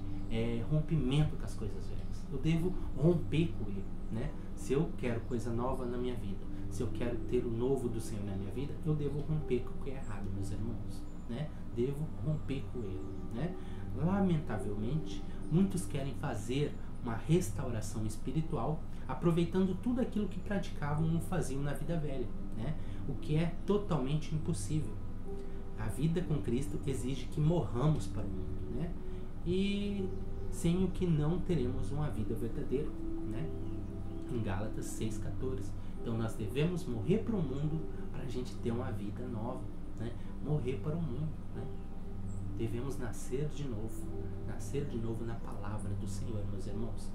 rompimento com as coisas velhas. Eu devo romper com ele, né? Se eu quero coisa nova na minha vida, se eu quero ter o novo do Senhor na minha vida, eu devo romper com o que é errado, meus irmãos, né? Devo romper com ele, né? Lamentavelmente, muitos querem fazer uma restauração espiritual aproveitando tudo aquilo que praticavam ou faziam na vida velha, né? O que é totalmente impossível. A vida com Cristo exige que morramos para o mundo, né? E sem o que não teremos uma vida verdadeira, né? Em Gálatas 6,14. Então nós devemos morrer para o mundo para a gente ter uma vida nova, né? Morrer para o mundo, né? Devemos nascer de novo na palavra do Senhor, meus irmãos,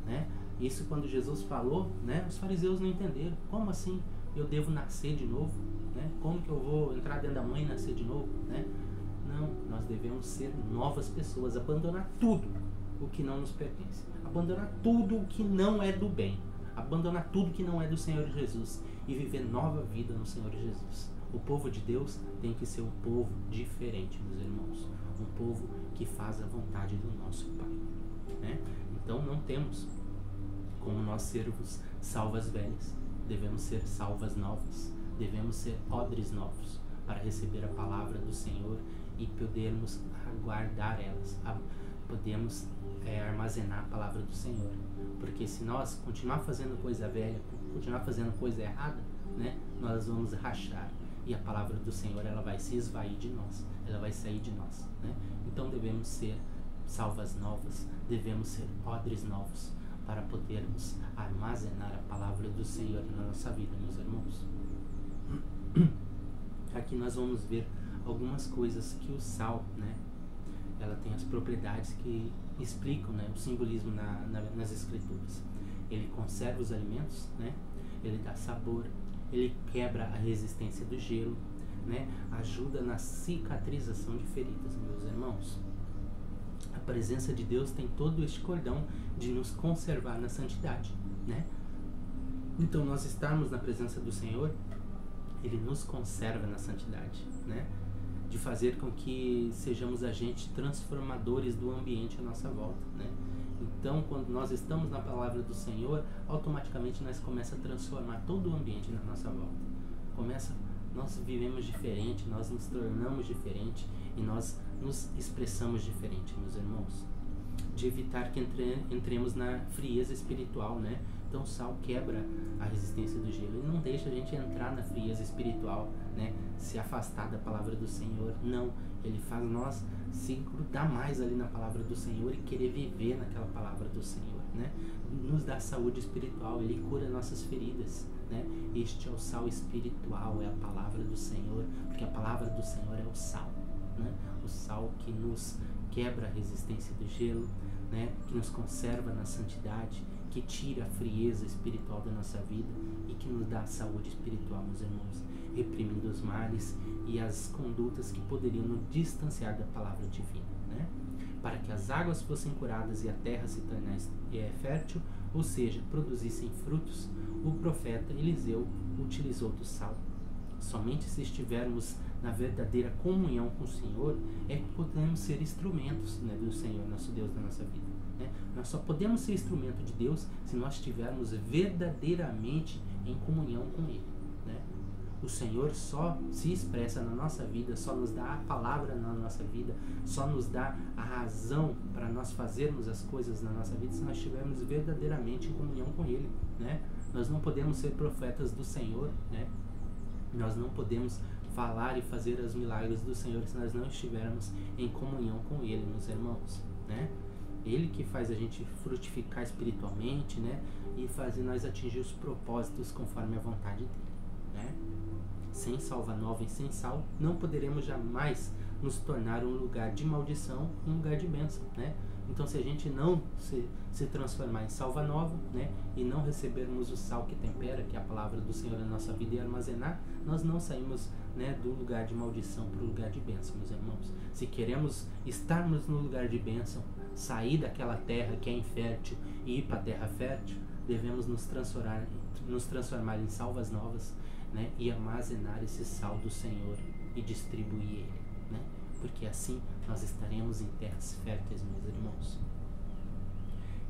né? Isso quando Jesus falou, né? Os fariseus não entenderam. Como assim eu devo nascer de novo, né? Como que eu vou entrar dentro da mãe e nascer de novo, né? Não, nós devemos ser novas pessoas, abandonar tudo o que não nos pertence, abandonar tudo o que não é do bem, abandonar tudo que não é do Senhor Jesus e viver nova vida no Senhor Jesus. O povo de Deus tem que ser um povo diferente, meus irmãos. Um povo que faz a vontade do nosso Pai, né? Então não temos como nós sermos salvas velhas. Devemos ser salvas novas. Devemos ser odres novos para receber a palavra do Senhor e podermos aguardar elas. Podemos armazenar a palavra do Senhor. Porque se nós continuar fazendo coisa velha, continuar fazendo coisa errada, né, nós vamos rachar. E a palavra do Senhor, ela vai se esvair de nós. Ela vai sair de nós, né? Então devemos ser salvas novas. Devemos ser odres novos para podermos armazenar a palavra do Senhor na nossa vida, meus irmãos. Aqui nós vamos ver algumas coisas que o sal, né, ela tem as propriedades que explicam, né, o simbolismo nas escrituras. Ele conserva os alimentos, né, ele dá sabor, ele quebra a resistência do gelo, né, ajuda na cicatrização de feridas, meus irmãos. A presença de Deus tem todo este cordão de nos conservar na santidade, né? Então nós estarmos na presença do Senhor, ele nos conserva na santidade, né? De fazer com que sejamos agentes transformadores do ambiente à nossa volta, né? Então, quando nós estamos na palavra do Senhor, automaticamente nós começamos a transformar todo o ambiente na nossa volta. Nós vivemos diferente, nós nos tornamos diferente e nós nos expressamos diferente, meus irmãos. De evitar que entremos na frieza espiritual, né? Então o sal quebra a resistência do gelo e não deixa a gente entrar na frieza espiritual, né? Se afastar da palavra do Senhor. Não, ele faz nós se grudar mais ali na palavra do Senhor e querer viver naquela palavra do Senhor, né? Nos dá saúde espiritual, ele cura nossas feridas, né? Este é o sal espiritual, é a palavra do Senhor, porque a palavra do Senhor é o sal, né? O sal que nos quebra a resistência do gelo, né? Que nos conserva na santidade, que tira a frieza espiritual da nossa vida e que nos dá saúde espiritual, meus irmãos, reprimindo os males e as condutas que poderiam nos distanciar da palavra divina, né? Para que as águas fossem curadas e a terra se tornasse fértil, ou seja, produzissem frutos, o profeta Eliseu utilizou do sal. Somente se estivermos na verdadeira comunhão com o Senhor é que podemos ser instrumentos, né, do Senhor, nosso Deus, na nossa vida, né? Nós só podemos ser instrumento de Deus se nós estivermos verdadeiramente em comunhão com Ele, né? O Senhor só se expressa na nossa vida, só nos dá a palavra na nossa vida, só nos dá a razão para nós fazermos as coisas na nossa vida se nós estivermos verdadeiramente em comunhão com Ele, né? Nós não podemos ser profetas do Senhor, né? Nós não podemos falar e fazer os milagres do Senhor se nós não estivermos em comunhão com Ele, meus irmãos, né? Ele que faz a gente frutificar espiritualmente, né? E fazer nós atingir os propósitos conforme a vontade dele, né? Sem salva nova e sem sal, não poderemos jamais nos tornar um lugar de maldição, um lugar de bênção, né? Então, se a gente não se transformar em salva nova, né, e não recebermos o sal que tempera, que é a palavra do Senhor na nossa vida, e armazenar, nós não saímos, né, do lugar de maldição para o lugar de bênção, meus irmãos. Se queremos estarmos no lugar de bênção, sair daquela terra que é infértil e ir para a terra fértil, devemos nos transformar em salvas novas, né, e armazenar esse sal do Senhor e distribuir ele, né? Porque assim nós estaremos em terras férteis, meus irmãos.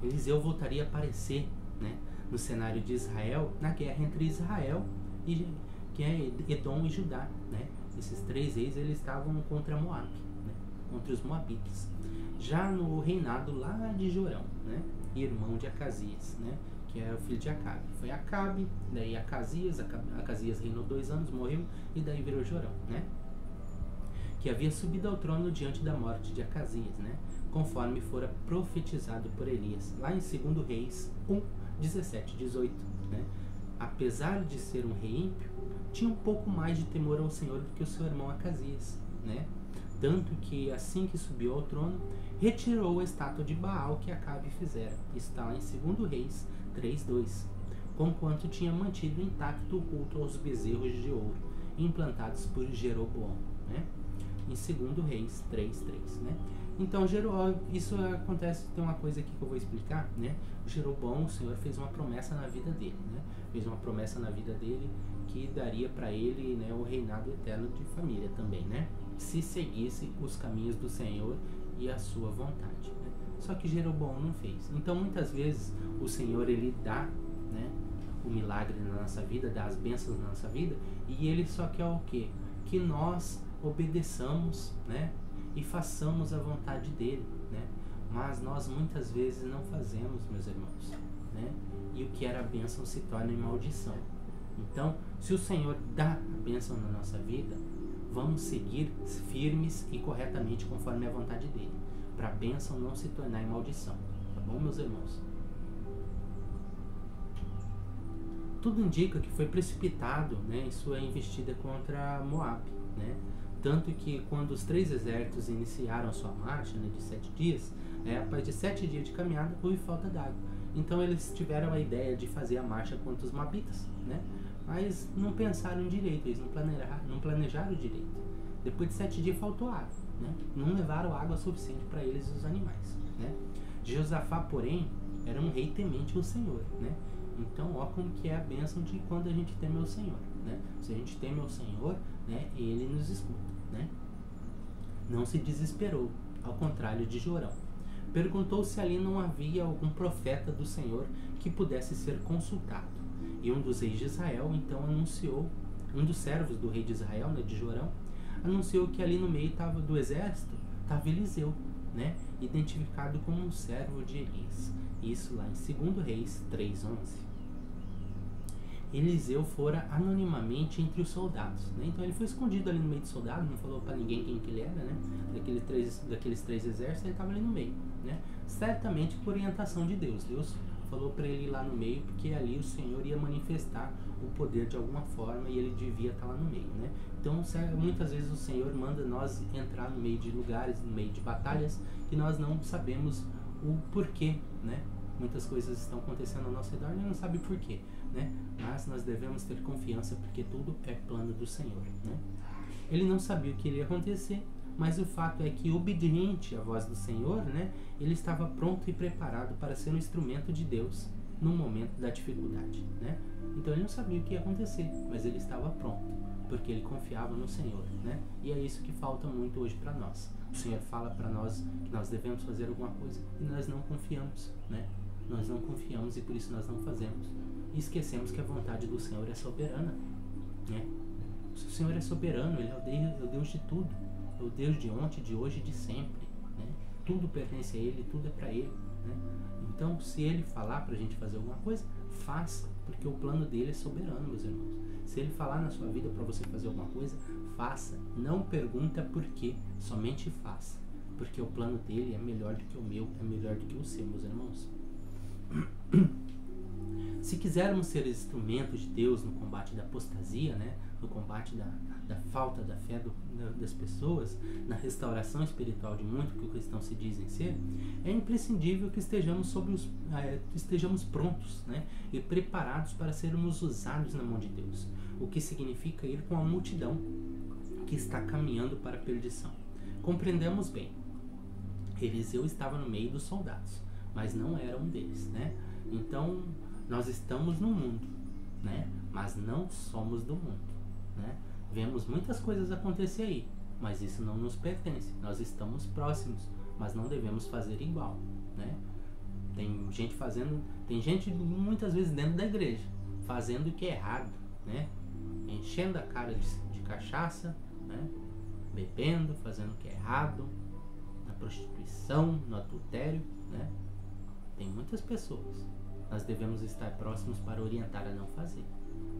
Eliseu voltaria a aparecer, né, no cenário de Israel, na guerra entre Israel e que é Edom e Judá, né? Esses três reis, eles estavam contra Moab, né, contra os moabitas. Já no reinado lá de Jorão, né, irmão de Acasias, né, que era o filho de Acabe. Foi Acabe, daí Acasias reinou 2 anos, morreu, e daí virou Jorão, né? Que havia subido ao trono diante da morte de Acasias, né? Conforme fora profetizado por Elias, lá em 2 Reis 1, 17, 18, né? Apesar de ser um rei ímpio, tinha um pouco mais de temor ao Senhor do que o seu irmão Acasias, né? Tanto que, assim que subiu ao trono, retirou a estátua de Baal que Acabe fizera. Está lá em 2 Reis 3:2, conquanto tinha mantido intacto o culto aos bezerros de ouro, implantados por Jeroboão, né? Em 2 Reis 3:3, né? Então, isso acontece, tem uma coisa aqui que eu vou explicar, né? Jeroboão, o Senhor fez uma promessa na vida dele, né? Fez uma promessa na vida dele que daria para ele, né, o reinado eterno de família também, né? Se seguisse os caminhos do Senhor e a sua vontade, né? Só que Jeroboão não fez. Então, muitas vezes, o Senhor, ele dá, né, o milagre na nossa vida, dá as bênçãos na nossa vida, e ele só quer o quê? Que nós obedeçamos, né, e façamos a vontade dele, né? Mas nós muitas vezes não fazemos, meus irmãos, né? E o que era bênção se torna em maldição. Então, se o Senhor dá a bênção na nossa vida, vamos seguir firmes e corretamente conforme a vontade dele, para a bênção não se tornar em maldição, tá bom, meus irmãos? Tudo indica que foi precipitado, né, em sua investida contra Moab, né? Tanto que quando os 3 exércitos iniciaram sua marcha, né, de 7 dias, após de 7 dias de caminhada, houve falta d'água. Então eles tiveram a ideia de fazer a marcha contra os moabitas, né? Mas não pensaram direito, eles não planejaram direito. Depois de 7 dias faltou água, né? Não levaram água suficiente para eles e os animais, né? Josafá, porém, era um rei temente ao Senhor, né? Então, ó como que é a bênção de quando a gente teme ao Senhor, né? Se a gente teme ao Senhor, né, ele nos escuta, né? Não se desesperou, ao contrário de Jorão. Perguntou se ali não havia algum profeta do Senhor que pudesse ser consultado. E um dos reis de Israel, então, anunciou, um dos servos do rei de Israel, né, de Jorão, anunciou que ali no meio do exército estava Eliseu, né, identificado como um servo de Elias. Isso lá em 2 Reis 3:11. Eliseu fora anonimamente entre os soldados, né? Então ele foi escondido ali no meio dos soldados, não falou para ninguém quem que ele era, né? Daqueles três exércitos, ele estava ali no meio, né? Certamente por orientação de Deus. Deus falou para ele ir lá no meio, porque ali o Senhor ia manifestar o poder de alguma forma e ele devia estar lá no meio, né? Então muitas vezes o Senhor manda nós entrar no meio de lugares, no meio de batalhas que nós não sabemos o porquê, né? Muitas coisas estão acontecendo ao nosso redor e não sabe porquê, né? Mas nós devemos ter confiança porque tudo é plano do Senhor, né? Ele não sabia o que iria acontecer, mas o fato é que, obediente à voz do Senhor, né, ele estava pronto e preparado para ser um instrumento de Deus no momento da dificuldade, né? Então ele não sabia o que ia acontecer, mas ele estava pronto, porque ele confiava no Senhor, né? E é isso que falta muito hoje para nós. O Senhor fala para nós que nós devemos fazer alguma coisa e nós não confiamos, né? Nós não confiamos e por isso nós não fazemos. E esquecemos que a vontade do Senhor é soberana, né? O Senhor é soberano, Ele é o Deus de tudo. É o Deus de ontem, de hoje e de sempre, né? Tudo pertence a Ele, tudo é para Ele, né? Então, se Ele falar para a gente fazer alguma coisa, faça, porque o plano dele é soberano, meus irmãos. Se Ele falar na sua vida para você fazer alguma coisa, faça. Não pergunta por quê, somente faça. Porque o plano dele é melhor do que o meu, é melhor do que o seu, meus irmãos. Se quisermos ser instrumentos de Deus no combate da apostasia, né, no combate da falta da fé das pessoas, na restauração espiritual de muito que os cristãos se dizem ser, é imprescindível que estejamos prontos, né, e preparados para sermos usados na mão de Deus, o que significa ir com a multidão que está caminhando para a perdição. Compreendemos bem, Eliseu estava no meio dos soldados, mas não era um deles, né? Então, nós estamos no mundo, né? Mas não somos do mundo, né? Vemos muitas coisas acontecer aí, mas isso não nos pertence. Nós estamos próximos, mas não devemos fazer igual, né? Tem gente muitas vezes dentro da igreja, fazendo o que é errado, né? Enchendo a cara de cachaça, né? Bebendo, fazendo o que é errado, na prostituição, no adultério, né? Tem muitas pessoas. Nós devemos estar próximos para orientar a não fazer,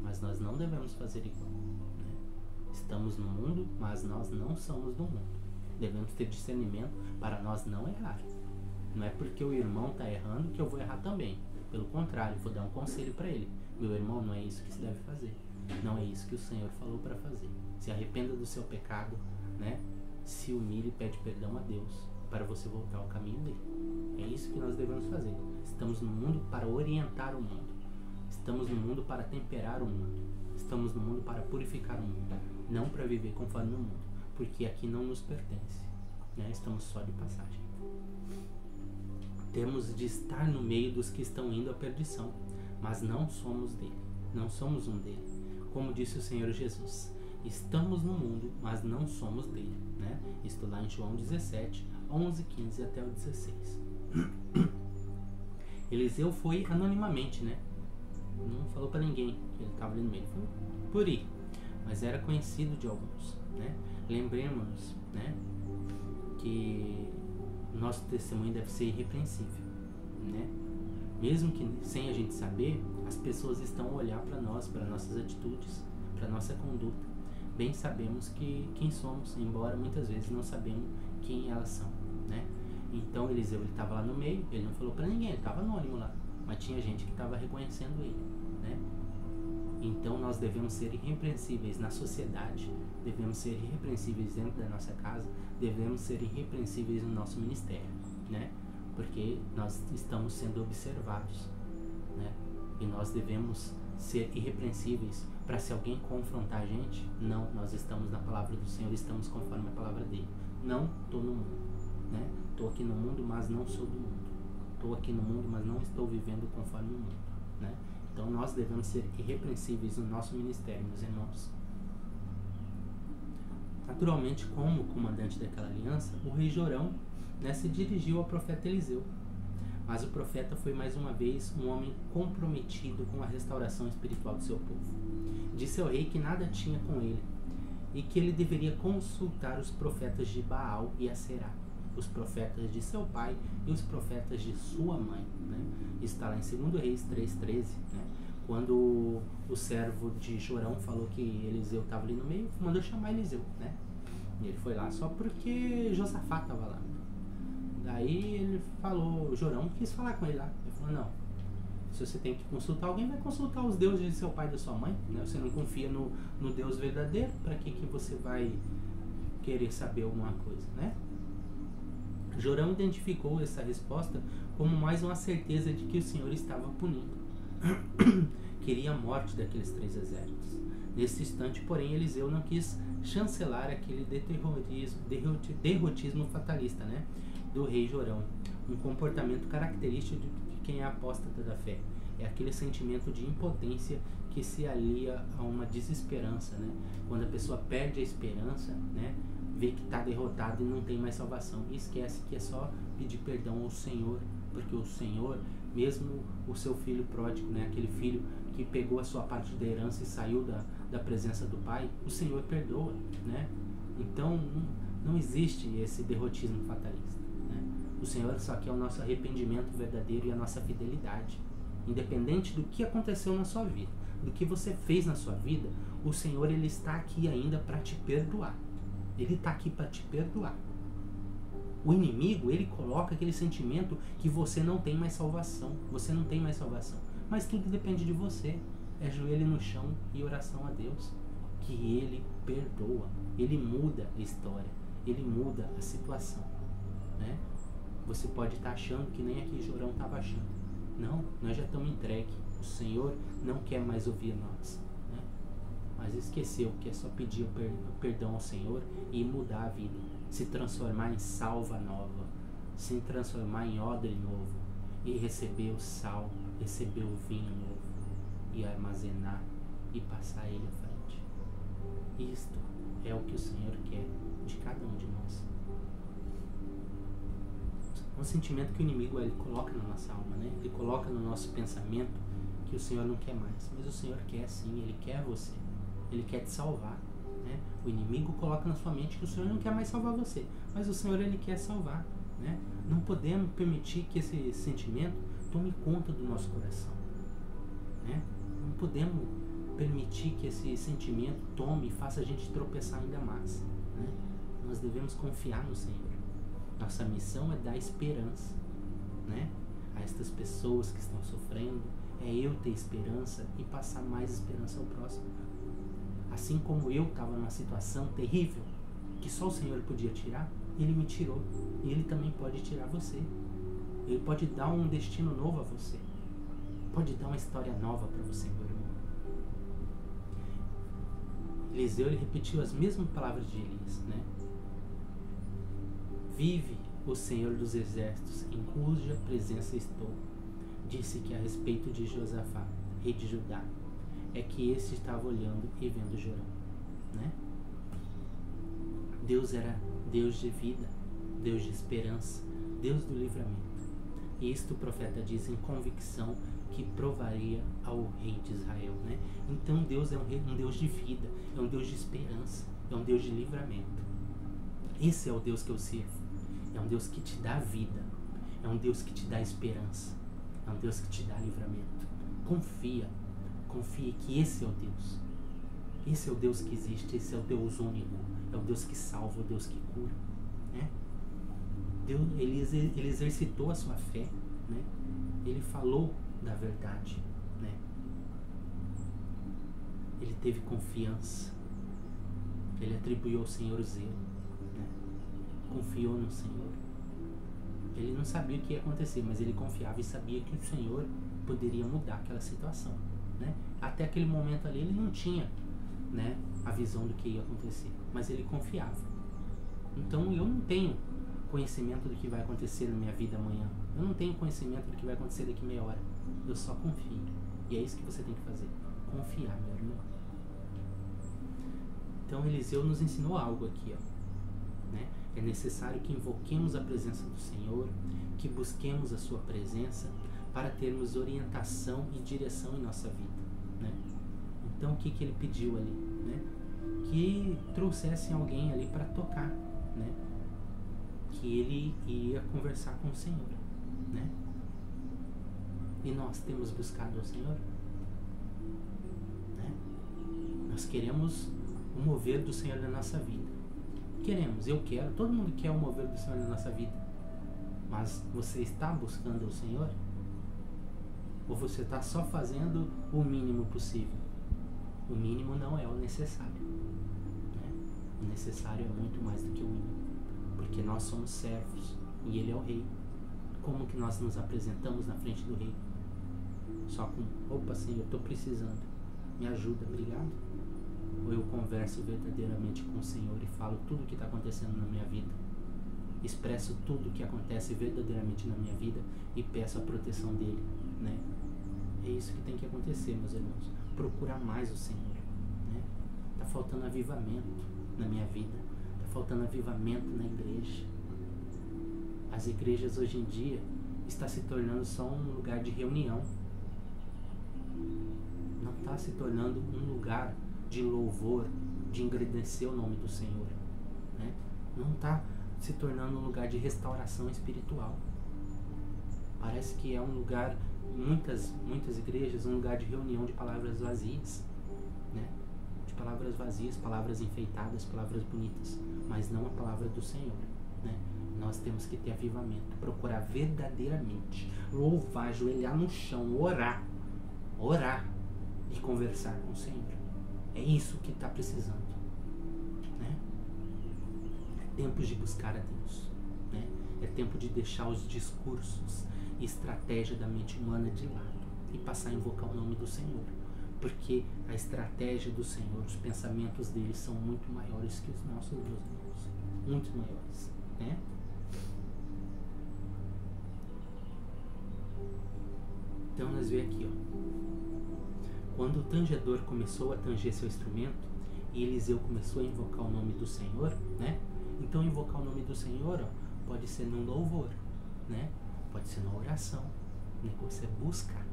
mas nós não devemos fazer igual, né? Estamos no mundo, mas nós não somos do mundo. Devemos ter discernimento para nós não errar. Não é porque o irmão está errando que eu vou errar também. Pelo contrário, vou dar um conselho para ele. Meu irmão, não é isso que se deve fazer. Não é isso que o Senhor falou para fazer. Se arrependa do seu pecado, né? Se humilhe e pede perdão a Deus para você voltar ao caminho dele. É isso que nós devemos fazer. Estamos no mundo para orientar o mundo. Estamos no mundo para temperar o mundo. Estamos no mundo para purificar o mundo. Não para viver conforme o mundo. Porque aqui não nos pertence, né? Estamos só de passagem. Temos de estar no meio dos que estão indo à perdição. Mas não somos dele. Não somos um dele. Como disse o Senhor Jesus. Estamos no mundo, mas não somos dele, né? Estou lá em João 17, 11, 15 até o 16. Eliseu foi anonimamente, né? Não falou para ninguém que ele estava ali no meio. Foi por ir, mas era conhecido de alguns, né? Lembremos-nos, né, que o nosso testemunho deve ser irrepreensível, né? Mesmo que sem a gente saber, as pessoas estão a olhar para nós, para nossas atitudes, para nossa conduta. Bem sabemos quem somos, embora muitas vezes não sabemos quem elas são, né? Então Eliseu estava lá no meio, ele não falou para ninguém, ele estava anônimo lá, mas tinha gente que estava reconhecendo ele, né? Então nós devemos ser irrepreensíveis na sociedade, devemos ser irrepreensíveis dentro da nossa casa, devemos ser irrepreensíveis no nosso ministério, né? Porque nós estamos sendo observados, né? E nós devemos ser irrepreensíveis para, se alguém confrontar a gente, não, nós estamos na palavra do Senhor, estamos conforme a palavra dele. Não estou no mundo, né? Estou aqui no mundo, mas não sou do mundo. Estou aqui no mundo, mas não estou vivendo conforme o mundo, né? Então nós devemos ser irrepreensíveis no nosso ministério, meus irmãos. Naturalmente, como comandante daquela aliança, o rei Jorão, né, se dirigiu ao profeta Eliseu. Mas o profeta foi mais uma vez um homem comprometido com a restauração espiritual do seu povo. Disse ao rei que nada tinha com ele e que ele deveria consultar os profetas de Baal e Aserá, os profetas de seu pai e os profetas de sua mãe, né? Isso está lá em 2 Reis 3,13, né? Quando o servo de Jorão falou que Eliseu estava ali no meio, mandou chamar Eliseu, né? E ele foi lá só porque Josafá estava lá. Daí ele falou, Jorão quis falar com ele lá. Ele falou, não, se você tem que consultar alguém, vai consultar os deuses de seu pai e da sua mãe, né? Você não confia no Deus verdadeiro, para que você vai querer saber alguma coisa, né? Jorão identificou essa resposta como mais uma certeza de que o Senhor estava punindo. Queria a morte daqueles 3 exércitos. Nesse instante, porém, Eliseu não quis chancelar aquele derrotismo fatalista, né, do rei Jorão. Um comportamento característico de quem é apóstata da fé. É aquele sentimento de impotência que se alia a uma desesperança, né? Quando a pessoa perde a esperança, né, vê que está derrotado e não tem mais salvação. E esquece que é só pedir perdão ao Senhor, porque o Senhor, mesmo o seu filho pródigo, né, aquele filho que pegou a sua parte da herança e saiu da presença do pai, o Senhor perdoa, né? Então não existe esse derrotismo fatalista, né? O Senhor só quer o nosso arrependimento verdadeiro e a nossa fidelidade. Independente do que aconteceu na sua vida, do que você fez na sua vida, o Senhor, ele está aqui ainda para te perdoar. Ele está aqui para te perdoar. O inimigo, ele coloca aquele sentimento que você não tem mais salvação. Você não tem mais salvação. Mas tudo depende de você. É joelho no chão e oração a Deus. Que Ele perdoa. Ele muda a história. Ele muda a situação, né? Você pode estar achando que nem aqui Jorão estava achando. Não, nós já estamos entregues. O Senhor não quer mais ouvir nós, né? Mas esqueceu que é só pedir o perdão ao Senhor e mudar a vida. Se transformar em salva nova. Se transformar em odre novo. E receber o sal, receber o vinho novo. E armazenar e passar ele à frente. Isto é o que o Senhor quer de cada um de nós. É um sentimento que o inimigo, ele coloca na nossa alma, né? Ele coloca no nosso pensamento que o Senhor não quer mais. Mas o Senhor quer sim, Ele quer você. Ele quer te salvar, né? O inimigo coloca na sua mente que o Senhor não quer mais salvar você. Mas o Senhor, Ele quer salvar, né? Não podemos permitir que esse sentimento tome conta do nosso coração, né? Não podemos permitir que esse sentimento tome e faça a gente tropeçar ainda mais, né? Nós devemos confiar no Senhor. Nossa missão é dar esperança, né, a estas pessoas que estão sofrendo. É eu ter esperança e passar mais esperança ao próximo. Assim como eu estava numa situação terrível que só o Senhor podia tirar, Ele me tirou. E Ele também pode tirar você. Ele pode dar um destino novo a você. Pode dar uma história nova para você, meu irmão. Eliseu, ele repetiu as mesmas palavras de Elias, né? Vive o Senhor dos Exércitos, em cuja presença estou. Disse que a respeito de Josafá, rei de Judá, é que este estava olhando e vendo Jorão, né? Deus era Deus de vida, Deus de esperança, Deus do livramento. E isto o profeta diz em convicção que provaria ao rei de Israel, né? Então Deus é um Deus de vida, é um Deus de esperança, é um Deus de livramento. Esse é o Deus que eu sirvo. É um Deus que te dá vida. É um Deus que te dá esperança. É um Deus que te dá livramento. Confia. Confie que esse é o Deus. Esse é o Deus que existe. Esse é o Deus único. É o Deus que salva, o Deus que cura, né? Deus, ele exercitou a sua fé, né? Ele falou da verdade, né? Ele teve confiança. Ele atribuiu ao Senhor o zelo. Confiou no Senhor. Ele não sabia o que ia acontecer, mas ele confiava e sabia que o Senhor poderia mudar aquela situação, né? Até aquele momento ali ele não tinha, né, a visão do que ia acontecer, mas ele confiava. Então eu não tenho conhecimento do que vai acontecer na minha vida amanhã. Eu não tenho conhecimento do que vai acontecer daqui meia hora. Eu só confio. E é isso que você tem que fazer. Confiar, meu irmão. Então Eliseu nos ensinou algo aqui, ó, né? É necessário que invoquemos a presença do Senhor, que busquemos a sua presença para termos orientação e direção em nossa vida, né? Então o que ele pediu ali, né? Que trouxessem alguém ali para tocar, né? Que ele ia conversar com o Senhor, né? E nós temos buscado ao Senhor? Nós queremos o mover do Senhor na nossa vida. Queremos, eu quero, todo mundo quer o mover do Senhor na nossa vida. Mas você está buscando o Senhor? Ou você está só fazendo o mínimo possível? O mínimo não é o necessário, né? O necessário é muito mais do que o mínimo, porque nós somos servos e Ele é o Rei. Como que nós nos apresentamos na frente do Rei? Só com, opa Senhor, eu estou precisando, me ajuda, obrigado? Ou eu converso verdadeiramente com o Senhor e falo tudo o que está acontecendo na minha vida, expresso tudo o que acontece verdadeiramente na minha vida e peço a proteção dEle, né? É isso que tem que acontecer, meus irmãos. Procurar mais o Senhor, né? Tá faltando avivamento na minha vida, tá faltando avivamento na igreja. As igrejas hoje em dia está se tornando só um lugar de reunião, não está se tornando um lugar de louvor, de engrandecer o nome do Senhor, né? Não está se tornando um lugar de restauração espiritual. Parece que é um lugar, muitas igrejas, um lugar de reunião de palavras vazias, né? De palavras vazias, palavras enfeitadas, palavras bonitas, mas não a palavra do Senhor, né? Nós temos que ter avivamento, procurar verdadeiramente, louvar, ajoelhar no chão, orar e conversar com o Senhor. É isso que está precisando, né? É tempo de buscar a Deus, né? É tempo de deixar os discursos e estratégia da mente humana de lado e passar a invocar o nome do Senhor, porque a estratégia do Senhor, os pensamentos dele são muito maiores que os nossos, meus irmãos, muito maiores, né? Então nós vemos aqui, ó, quando o tangedor começou a tanger seu instrumento e Eliseu começou a invocar o nome do Senhor, né? Então invocar o nome do Senhor, ó, pode ser num louvor, né? Pode ser na oração. O negócio é buscar.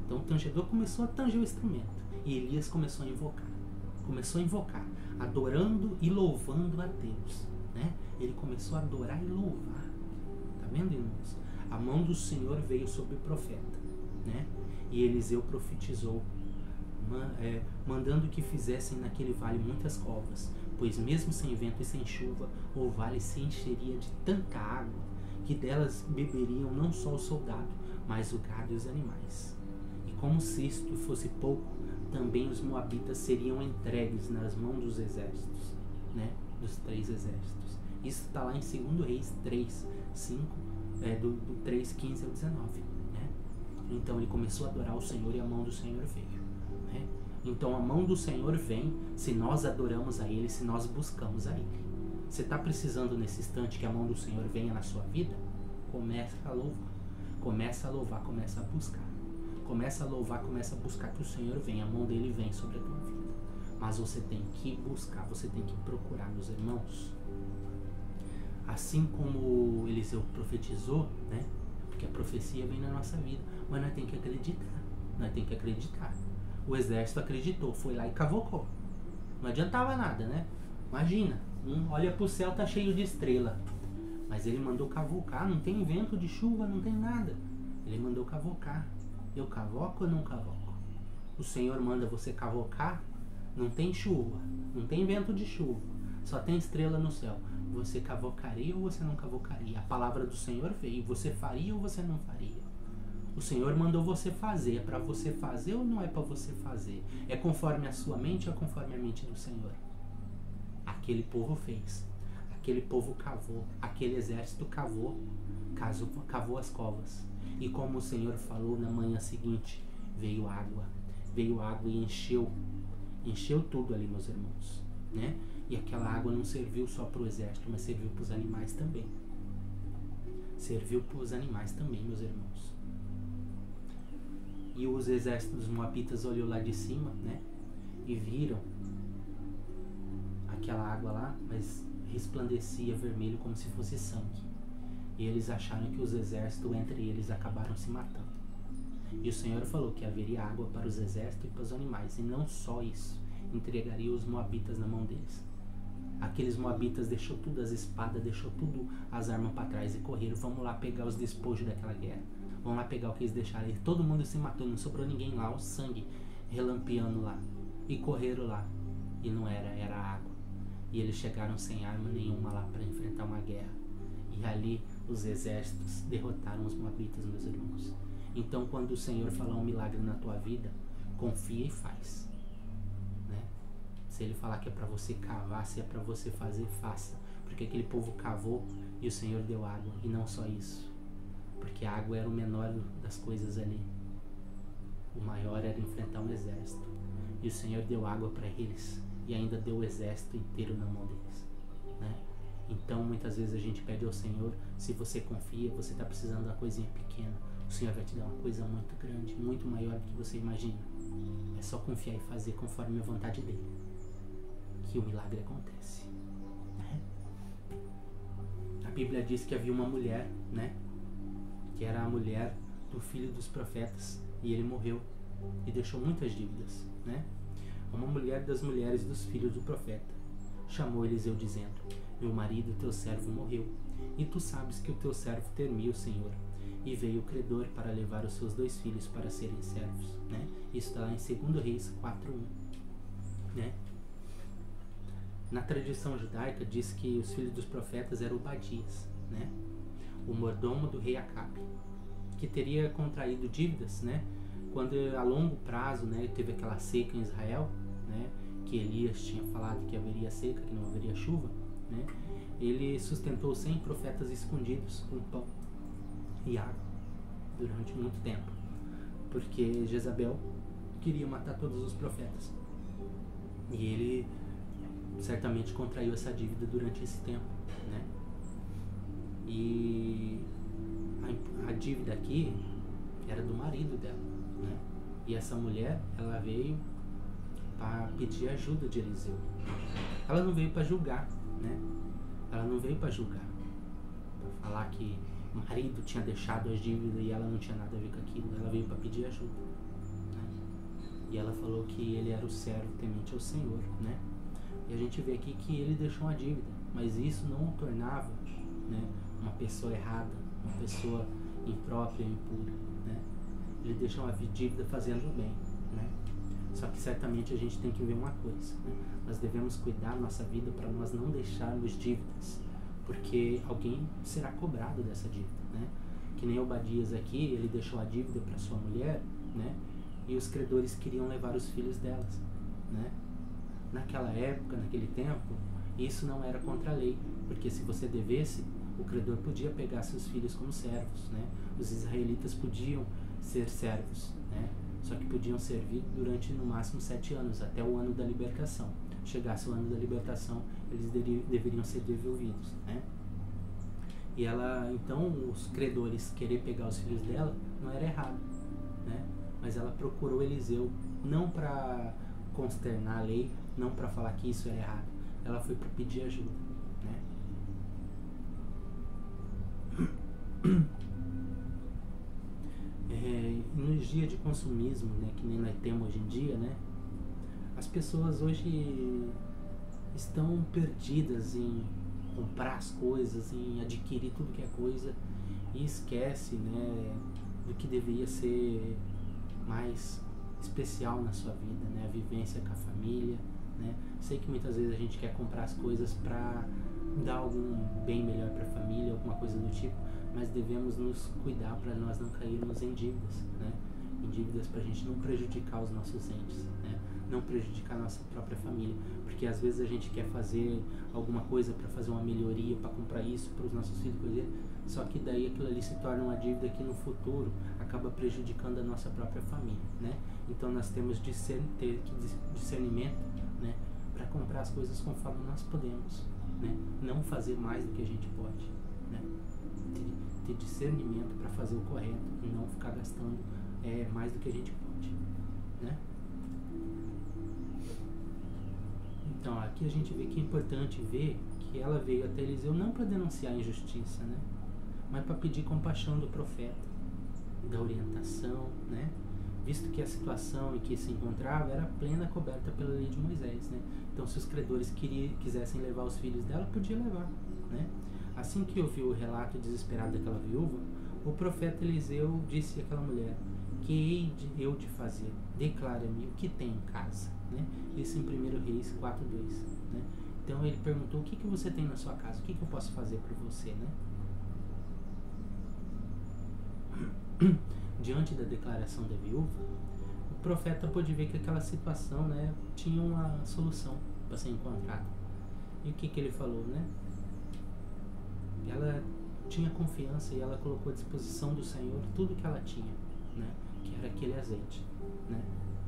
Então o tangedor começou a tanger o instrumento e Elias começou a invocar, adorando e louvando a Deus, né? Ele começou a adorar e louvar. Tá vendo, irmãos? A mão do Senhor veio sobre o profeta, né? E Eliseu profetizou, mandando que fizessem naquele vale muitas covas, pois mesmo sem vento e sem chuva, o vale se encheria de tanta água que delas beberiam não só o soldado, mas o gado e os animais. E como se isto fosse pouco, também os moabitas seriam entregues nas mãos dos exércitos, né? Dos 3 exércitos. Isso está lá em 2 Reis 3, 5, do 3, 15 ao 19, né? Então ele começou a adorar o Senhor e a mão do Senhor veio, né? Então a mão do Senhor vem se nós adoramos a Ele, se nós buscamos a Ele. Você está precisando nesse instante que a mão do Senhor venha na sua vida? Começa a louvar, começa a buscar. Começa a louvar, começa a buscar que o Senhor vem, a mão dele vem sobre a tua vida. Mas você tem que buscar, você tem que procurar, meus irmãos. Assim como Eliseu profetizou, né? Porque a profecia vem na nossa vida, mas nós temos que acreditar. O exército acreditou, foi lá e cavocou. Não adiantava nada, né? Imagina, olha pro céu, tá cheio de estrela. Mas ele mandou cavocar, não tem vento de chuva, não tem nada. Ele mandou cavocar. Eu cavoco ou não cavoco? O Senhor manda você cavocar, não tem chuva, não tem vento de chuva, só tem estrela no céu. Você cavocaria ou você não cavocaria? A palavra do Senhor veio, você faria ou você não faria? O Senhor mandou você fazer, é para você fazer ou não é para você fazer? É conforme a sua mente ou é conforme a mente do Senhor? Aquele povo fez, aquele povo cavou, aquele exército cavou as covas. E como o Senhor falou, na manhã seguinte veio água e encheu tudo ali, meus irmãos, né? E aquela água não serviu só para o exército, mas serviu para os animais também. Meus irmãos. E os exércitos dos moabitas olhou lá de cima, né? E viram aquela água lá, mas resplandecia vermelho como se fosse sangue. E eles acharam que os exércitos entre eles acabaram se matando. E o Senhor falou que haveria água para os exércitos e para os animais. E não só isso, entregaria os moabitas na mão deles. Aqueles moabitas deixou tudo, as espadas, deixou tudo, as armas para trás e correram. Vamos lá pegar os despojos daquela guerra. Vamos lá pegar o que eles deixaram. E todo mundo se matou, não sobrou ninguém lá, o sangue relampeando lá. e correram lá. E não era água. E eles chegaram sem arma nenhuma lá para enfrentar uma guerra. E ali os exércitos derrotaram os moabitas, meus irmãos. Então, quando o Senhor falar um milagre na tua vida, confia e faz, né? Se Ele falar que é para você cavar, se é para você fazer, faça. Porque aquele povo cavou e o Senhor deu água. E não só isso, porque a água era o menor das coisas ali. O maior era enfrentar um exército. E o Senhor deu água para eles e ainda deu o exército inteiro na mão deles, né? Então, muitas vezes a gente pede ao Senhor, se você confia, você está precisando de uma coisinha pequena, o Senhor vai te dar uma coisa muito grande, muito maior do que você imagina. É só confiar e fazer conforme a vontade dEle, que o milagre acontece, né? A Bíblia diz que havia uma mulher, né? Que era a mulher do filho dos profetas, e ele morreu e deixou muitas dívidas, né? Uma mulher das mulheres dos filhos do profeta chamou Eliseu dizendo: meu marido, teu servo, morreu, e tu sabes que o teu servo temia o Senhor, e veio o credor para levar os seus 2 filhos para serem servos, né? Isso está lá em 2 Reis 4:1, né? Na tradição judaica diz que os filhos dos profetas eram Obadias, né? O mordomo do rei Acabe, que teria contraído dívidas, né? Quando a longo prazo, né, teve aquela seca em Israel, né, que Elias tinha falado que haveria seca, que não haveria chuva, né, ele sustentou 100 profetas escondidos com pão e água durante muito tempo, porque Jezabel queria matar todos os profetas, e ele certamente contraiu essa dívida durante esse tempo, né? E a dívida aqui era do marido dela, né? E essa mulher, ela veio para pedir ajuda de Eliseu. Ela não veio para julgar, né? Ela não veio para julgar, para falar que o marido tinha deixado as dívidas e ela não tinha nada a ver com aquilo. Ela veio para pedir ajuda, né? E ela falou que ele era o servo temente ao Senhor, né? E a gente vê aqui que ele deixou uma dívida, mas isso não o tornava, né, uma pessoa errada, uma pessoa imprópria, impura, né? Ele deixou uma dívida fazendo o bem, né? Só que certamente a gente tem que ver uma coisa, né? Nós devemos cuidar da nossa vida para nós não deixarmos dívidas, porque alguém será cobrado dessa dívida, né? Que nem Obadias aqui, ele deixou a dívida para sua mulher, né? E os credores queriam levar os filhos delas, né? Naquela época, naquele tempo, isso não era contra a lei, porque se você devesse, o credor podia pegar seus filhos como servos, né? Os israelitas podiam ser servos, né? Só que podiam servir durante no máximo 7 anos, até o ano da libertação. Chegasse o ano da libertação, eles deveriam ser devolvidos, né? E ela, então, os credores querer pegar os filhos dela não era errado, né? Mas ela procurou Eliseu não para consternar a lei, não para falar que isso era errado. Ela foi para pedir ajuda, né? Nos dias de consumismo, né, que nem nós temos hoje em dia, né, as pessoas hoje estão perdidas em comprar as coisas, em adquirir tudo que é coisa, e esquece, né, do que deveria ser mais especial na sua vida, né, a vivência com a família, né. Sei que muitas vezes a gente quer comprar as coisas para dar algum bem melhor para a família, alguma coisa do tipo, mas devemos nos cuidar para nós não cairmos em dívidas, né? Em dívidas para a gente não prejudicar os nossos entes, né? Não prejudicar a nossa própria família, porque às vezes a gente quer fazer alguma coisa para fazer uma melhoria, para comprar isso para os nossos filhos, coisa, só que daí aquilo ali se torna uma dívida que no futuro acaba prejudicando a nossa própria família, né? Então nós temos de ter discernimento, né? Para comprar as coisas conforme nós podemos, né? Não fazer mais do que a gente pode, né? Ter discernimento para fazer o correto e não ficar gastando mais do que a gente pode, né? Então aqui a gente vê que é importante ver que ela veio até Eliseu não para denunciar a injustiça, né? Mas para pedir compaixão do profeta, da orientação, né? Visto que a situação em que se encontrava era plena, coberta pela lei de Moisés, né? Então se os credores quisessem levar os filhos dela, podia levar, né? Assim que ouviu o relato desesperado daquela viúva, o profeta Eliseu disse àquela mulher: que hei eu de fazer? Declara-me o que tem em casa. né? Isso em 1 Reis 4:2, né? Então ele perguntou: o que você tem na sua casa? O que eu posso fazer por você, né? Diante da declaração da viúva, o profeta pôde ver que aquela situação, né, tinha uma solução para ser encontrada. E o que ele falou, né? Ela tinha confiança e ela colocou à disposição do Senhor tudo que ela tinha, né? Que era aquele azeite, né?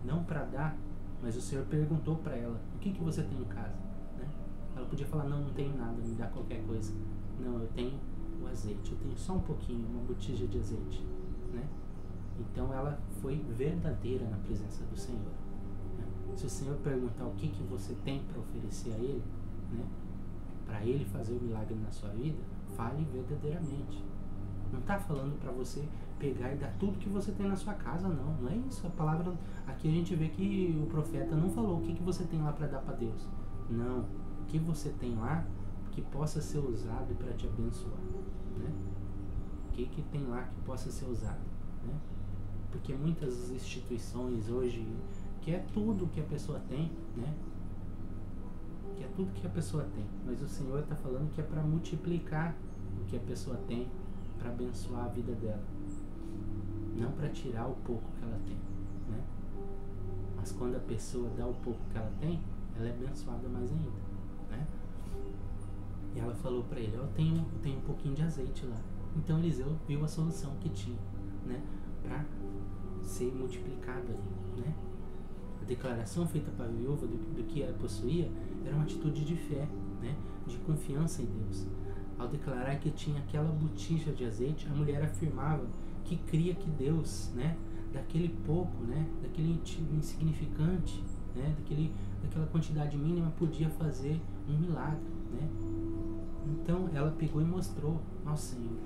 Não para dar, mas o Senhor perguntou para ela: o que você tem em casa, né? Ela podia falar: não tenho nada, me dá qualquer coisa. Não, eu tenho o azeite, eu tenho só um pouquinho, uma botija de azeite, né? Então ela foi verdadeira na presença do Senhor, né? Se o Senhor perguntar o que você tem para oferecer a Ele, né, para Ele fazer o milagre na sua vida, fale verdadeiramente. Não está falando para você pegar e dar tudo que você tem na sua casa, não é isso. A palavra aqui, a gente vê que o profeta não falou o que você tem lá para dar para Deus. Não, o que você tem lá que possa ser usado para te abençoar, né? O que tem lá que possa ser usado, né? Porque muitas instituições hoje quer tudo que a pessoa tem, né? Quer tudo que a pessoa tem, mas o Senhor está falando que é para multiplicar o que a pessoa tem, para abençoar a vida dela, não para tirar o pouco que ela tem, né? Mas quando a pessoa dá o pouco que ela tem, ela é abençoada mais ainda, né? E ela falou para ele: eu tenho um pouquinho de azeite lá. Então Eliseu viu a solução que tinha, né, para ser multiplicado ali, né? A declaração feita para a viúva do que ela possuía era uma atitude de fé, né, de confiança em Deus. Ao declarar que tinha aquela botija de azeite, a mulher afirmava que cria que Deus, né, daquele pouco, né, daquele insignificante, né, daquela quantidade mínima, podia fazer um milagre, né? Então ela pegou e mostrou: nossa, Senhor,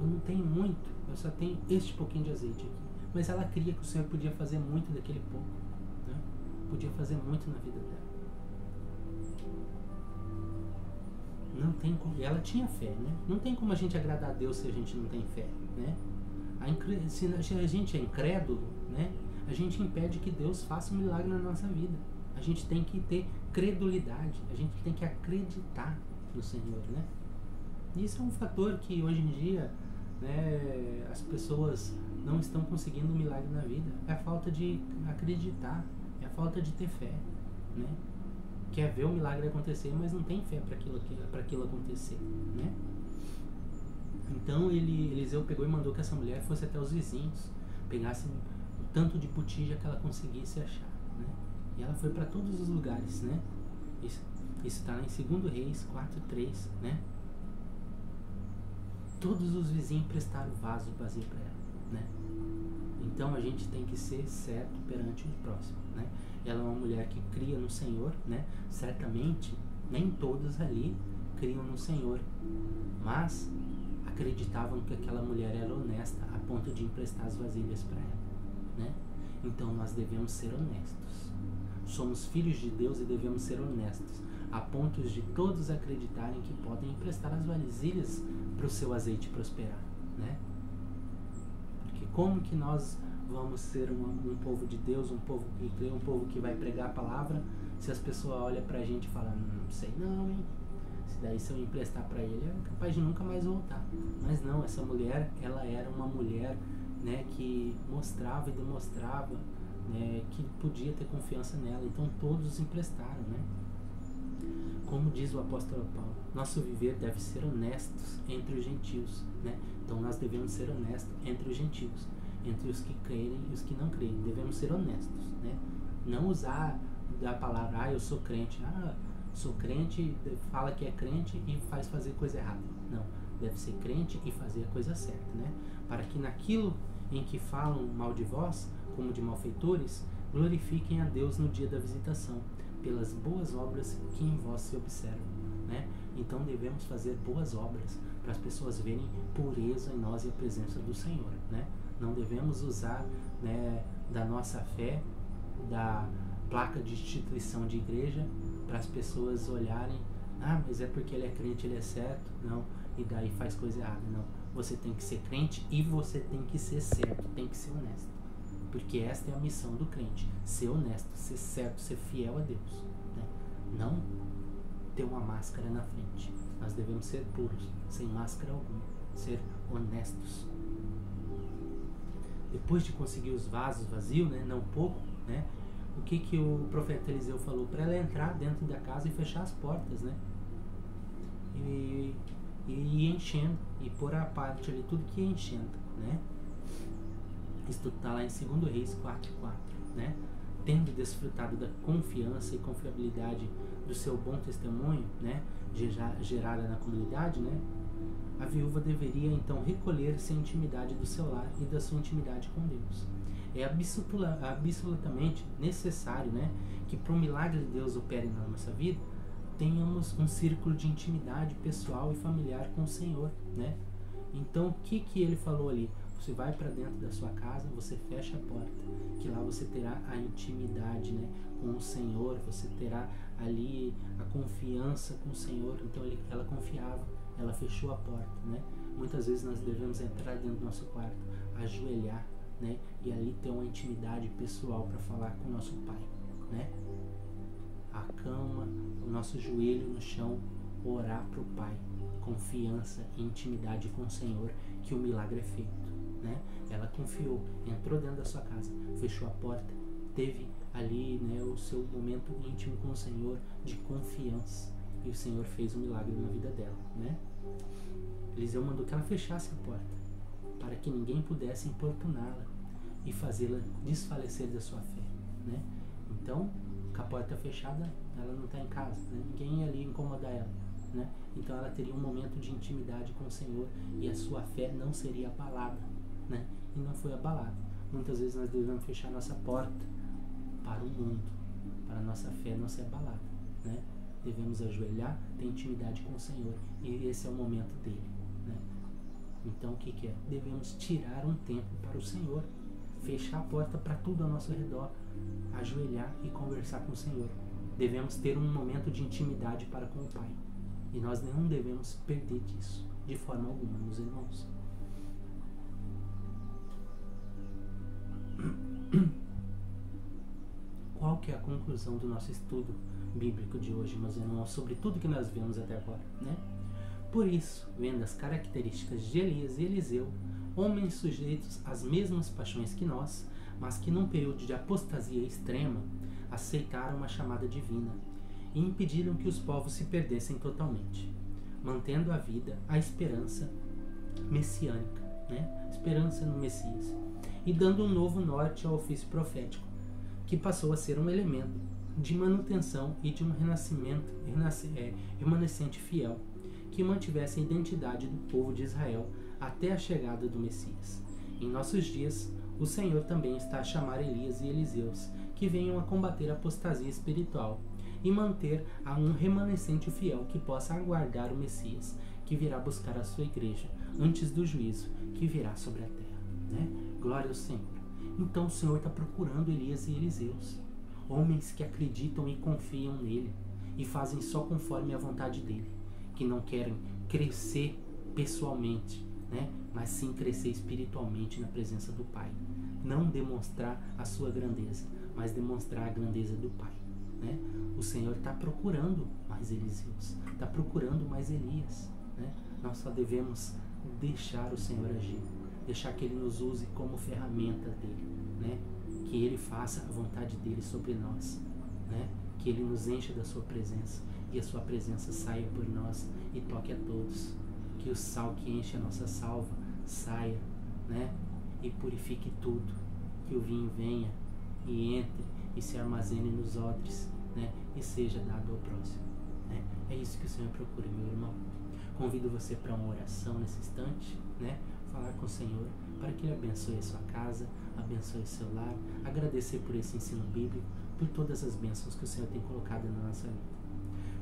eu não tenho muito, eu só tenho este pouquinho de azeite aqui. Mas ela cria que o Senhor podia fazer muito daquele pouco, né? Podia fazer muito na vida dela. Não tem como, ela tinha fé, né? Não tem como a gente agradar a Deus se a gente não tem fé, né? Se a gente é incrédulo, né, a gente impede que Deus faça um milagre na nossa vida. A gente tem que ter credulidade, a gente tem que acreditar no Senhor, né? Isso é um fator que hoje em dia, né, as pessoas não estão conseguindo um milagre na vida. É a falta de acreditar, é a falta de ter fé, né? Quer ver o milagre acontecer, mas não tem fé para aquilo acontecer, né? Então Eliseu pegou e mandou que essa mulher fosse até os vizinhos, pegasse o tanto de botija que ela conseguisse achar, né? E ela foi para todos os lugares, né? Isso está lá em 2 Reis 4:3, né? Todos os vizinhos prestaram vaso vazio para ela, né? Então a gente tem que ser certo perante o próximo, né? Ela é uma mulher que cria no Senhor, né? Certamente nem todos ali criam no Senhor, mas acreditavam que aquela mulher era honesta a ponto de emprestar as vasilhas para ela, né? Então nós devemos ser honestos. Somos filhos de Deus e devemos ser honestos, a ponto de todos acreditarem que podem emprestar as vasilhas para o seu azeite prosperar, né? Porque como que nós vamos ser um povo de Deus, um povo que crê, um povo que vai pregar a palavra, se as pessoas olham pra gente e falam: não sei não, hein? Daí se eu emprestar para ele é capaz de nunca mais voltar. Mas não, essa mulher, ela era uma mulher, né, que mostrava e demonstrava, né, que podia ter confiança nela. Então todos emprestaram, né? Como diz o apóstolo Paulo, nosso viver deve ser honestos entre os gentios, né? Então nós devemos ser honestos entre os gentios, entre os que creem e os que não creem. Devemos ser honestos, né? Não usar da palavra: eu sou crente, sou crente, fala que é crente e faz fazer coisa errada. Não, deve ser crente e fazer a coisa certa, né? Para que naquilo em que falam mal de vós, como de malfeitores, glorifiquem a Deus no dia da visitação, pelas boas obras que em vós se observam, né? Então devemos fazer boas obras para as pessoas verem pureza em nós e a presença do Senhor, né? Não devemos usar, né, da nossa fé, da placa de instituição de igreja, para as pessoas olharem: mas é porque ele é crente, ele é certo. Não, e daí faz coisa errada. Não, você tem que ser crente e você tem que ser certo, tem que ser honesto, Porque esta é a missão do crente: ser honesto, ser certo, ser fiel a Deus, né? Não ter uma máscara na frente. Nós devemos ser puros, sem máscara alguma, ser honestos. Depois de conseguir os vasos vazios, né, não pouco, né, o que o profeta Eliseu falou? Para ela entrar dentro da casa e fechar as portas, né? E ir enchendo, e pôr a parte ali tudo que ia enchendo, né? Isso está lá em 2 Reis 4:4, né? Tendo desfrutado da confiança e confiabilidade do seu bom testemunho, né, gerada na comunidade, né, a viúva deveria então recolher-se à intimidade do seu lar e da sua intimidade com Deus. É absolutamente necessário, né, que para o milagre de Deus opere na nossa vida, tenhamos um círculo de intimidade pessoal e familiar com o Senhor, né? Então, o que ele falou ali? Você vai para dentro da sua casa, você fecha a porta, que lá você terá a intimidade, né, com o Senhor, você terá ali a confiança com o Senhor. Então ela confiava, ela fechou a porta, né? Muitas vezes nós devemos entrar dentro do nosso quarto, ajoelhar, né, e ali ter uma intimidade pessoal para falar com o nosso Pai, né? A cama, o nosso joelho no chão, orar para o Pai, confiança e intimidade com o Senhor, que o milagre é feito, né? Ela confiou, entrou dentro da sua casa, fechou a porta, teve ali, né, o seu momento íntimo com o Senhor de confiança, e o Senhor fez um milagre na vida dela, né? Eliseu mandou que ela fechasse a porta para que ninguém pudesse importuná-la e fazê-la desfalecer da sua fé, né? Então, com a porta fechada, ela não está em casa, né? Ninguém ia ali incomodar ela, né? Então ela teria um momento de intimidade com o Senhor e a sua fé não seria abalada, né? E não foi abalada. Muitas vezes nós devemos fechar nossa porta para o mundo, para a nossa fé não ser abalada, né? Devemos ajoelhar, ter intimidade com o Senhor, e esse é o momento dele, né? Então o que é? Devemos tirar um tempo para o Senhor, fechar a porta para tudo ao nosso redor, ajoelhar e conversar com o Senhor. Devemos ter um momento de intimidade para com o Pai, e nós não devemos perder disso de forma alguma, meus irmãos. Qual que é a conclusão do nosso estudo bíblico de hoje, meus irmãos, sobre tudo que nós vemos até agora, né? Por isso, vendo as características de Elias e Eliseu, homens sujeitos às mesmas paixões que nós, mas que num período de apostasia extrema, aceitaram uma chamada divina e impediram que os povos se perdessem totalmente, mantendo a vida a esperança messiânica, né? Esperança no Messias, e dando um novo norte ao ofício profético, que passou a ser um elemento de manutenção e de um remanescente fiel, que mantivesse a identidade do povo de Israel até a chegada do Messias. Em nossos dias, o Senhor também está a chamar Elias e Eliseus, que venham a combater a apostasia espiritual e manter a um remanescente fiel que possa aguardar o Messias, que virá buscar a sua igreja antes do juízo que virá sobre a terra, né? Glória ao Senhor. Então o Senhor está procurando Elias e Eliseus, homens que acreditam e confiam nele e fazem só conforme a vontade dele, que não querem crescer pessoalmente, né? Mas sim crescer espiritualmente na presença do Pai. Não demonstrar a sua grandeza, mas demonstrar a grandeza do Pai, né? O Senhor está procurando mais Eliseus, está procurando mais Elias, né? Nós só devemos deixar o Senhor agir, deixar que Ele nos use como ferramenta dele, né? Que Ele faça a vontade dele sobre nós, né? Que Ele nos encha da sua presença e a sua presença saia por nós e toque a todos. Que o sal que enche a nossa salva saia, né? E purifique tudo. Que o vinho venha e entre e se armazene nos odres, né? E seja dado ao próximo, né? É isso que o Senhor procura, meu irmão. Convido você para uma oração nesse instante, né? Falar com o Senhor para que Ele abençoe a sua casa, abençoe o seu lar, agradecer por esse ensino bíblico, por todas as bênçãos que o Senhor tem colocado na nossa vida.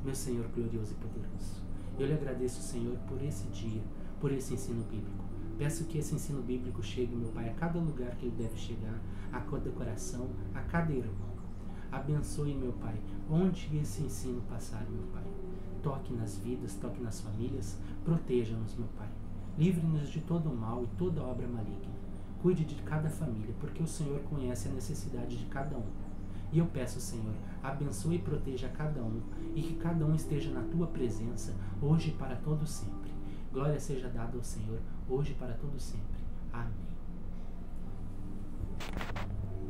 Meu Senhor glorioso e poderoso, eu lhe agradeço, Senhor, por esse dia, por esse ensino bíblico. Peço que esse ensino bíblico chegue, meu Pai, a cada lugar que ele deve chegar, a cada coração, a cada irmão. Abençoe, meu Pai, onde esse ensino passar, meu Pai. Toque nas vidas, toque nas famílias, proteja-nos, meu Pai. Livre-nos de todo o mal e toda obra maligna. Cuide de cada família, porque o Senhor conhece a necessidade de cada um. E eu peço, Senhor, abençoe e proteja cada um, e que cada um esteja na Tua presença, hoje e para todo sempre. Glória seja dada ao Senhor, hoje e para todo sempre. Amém.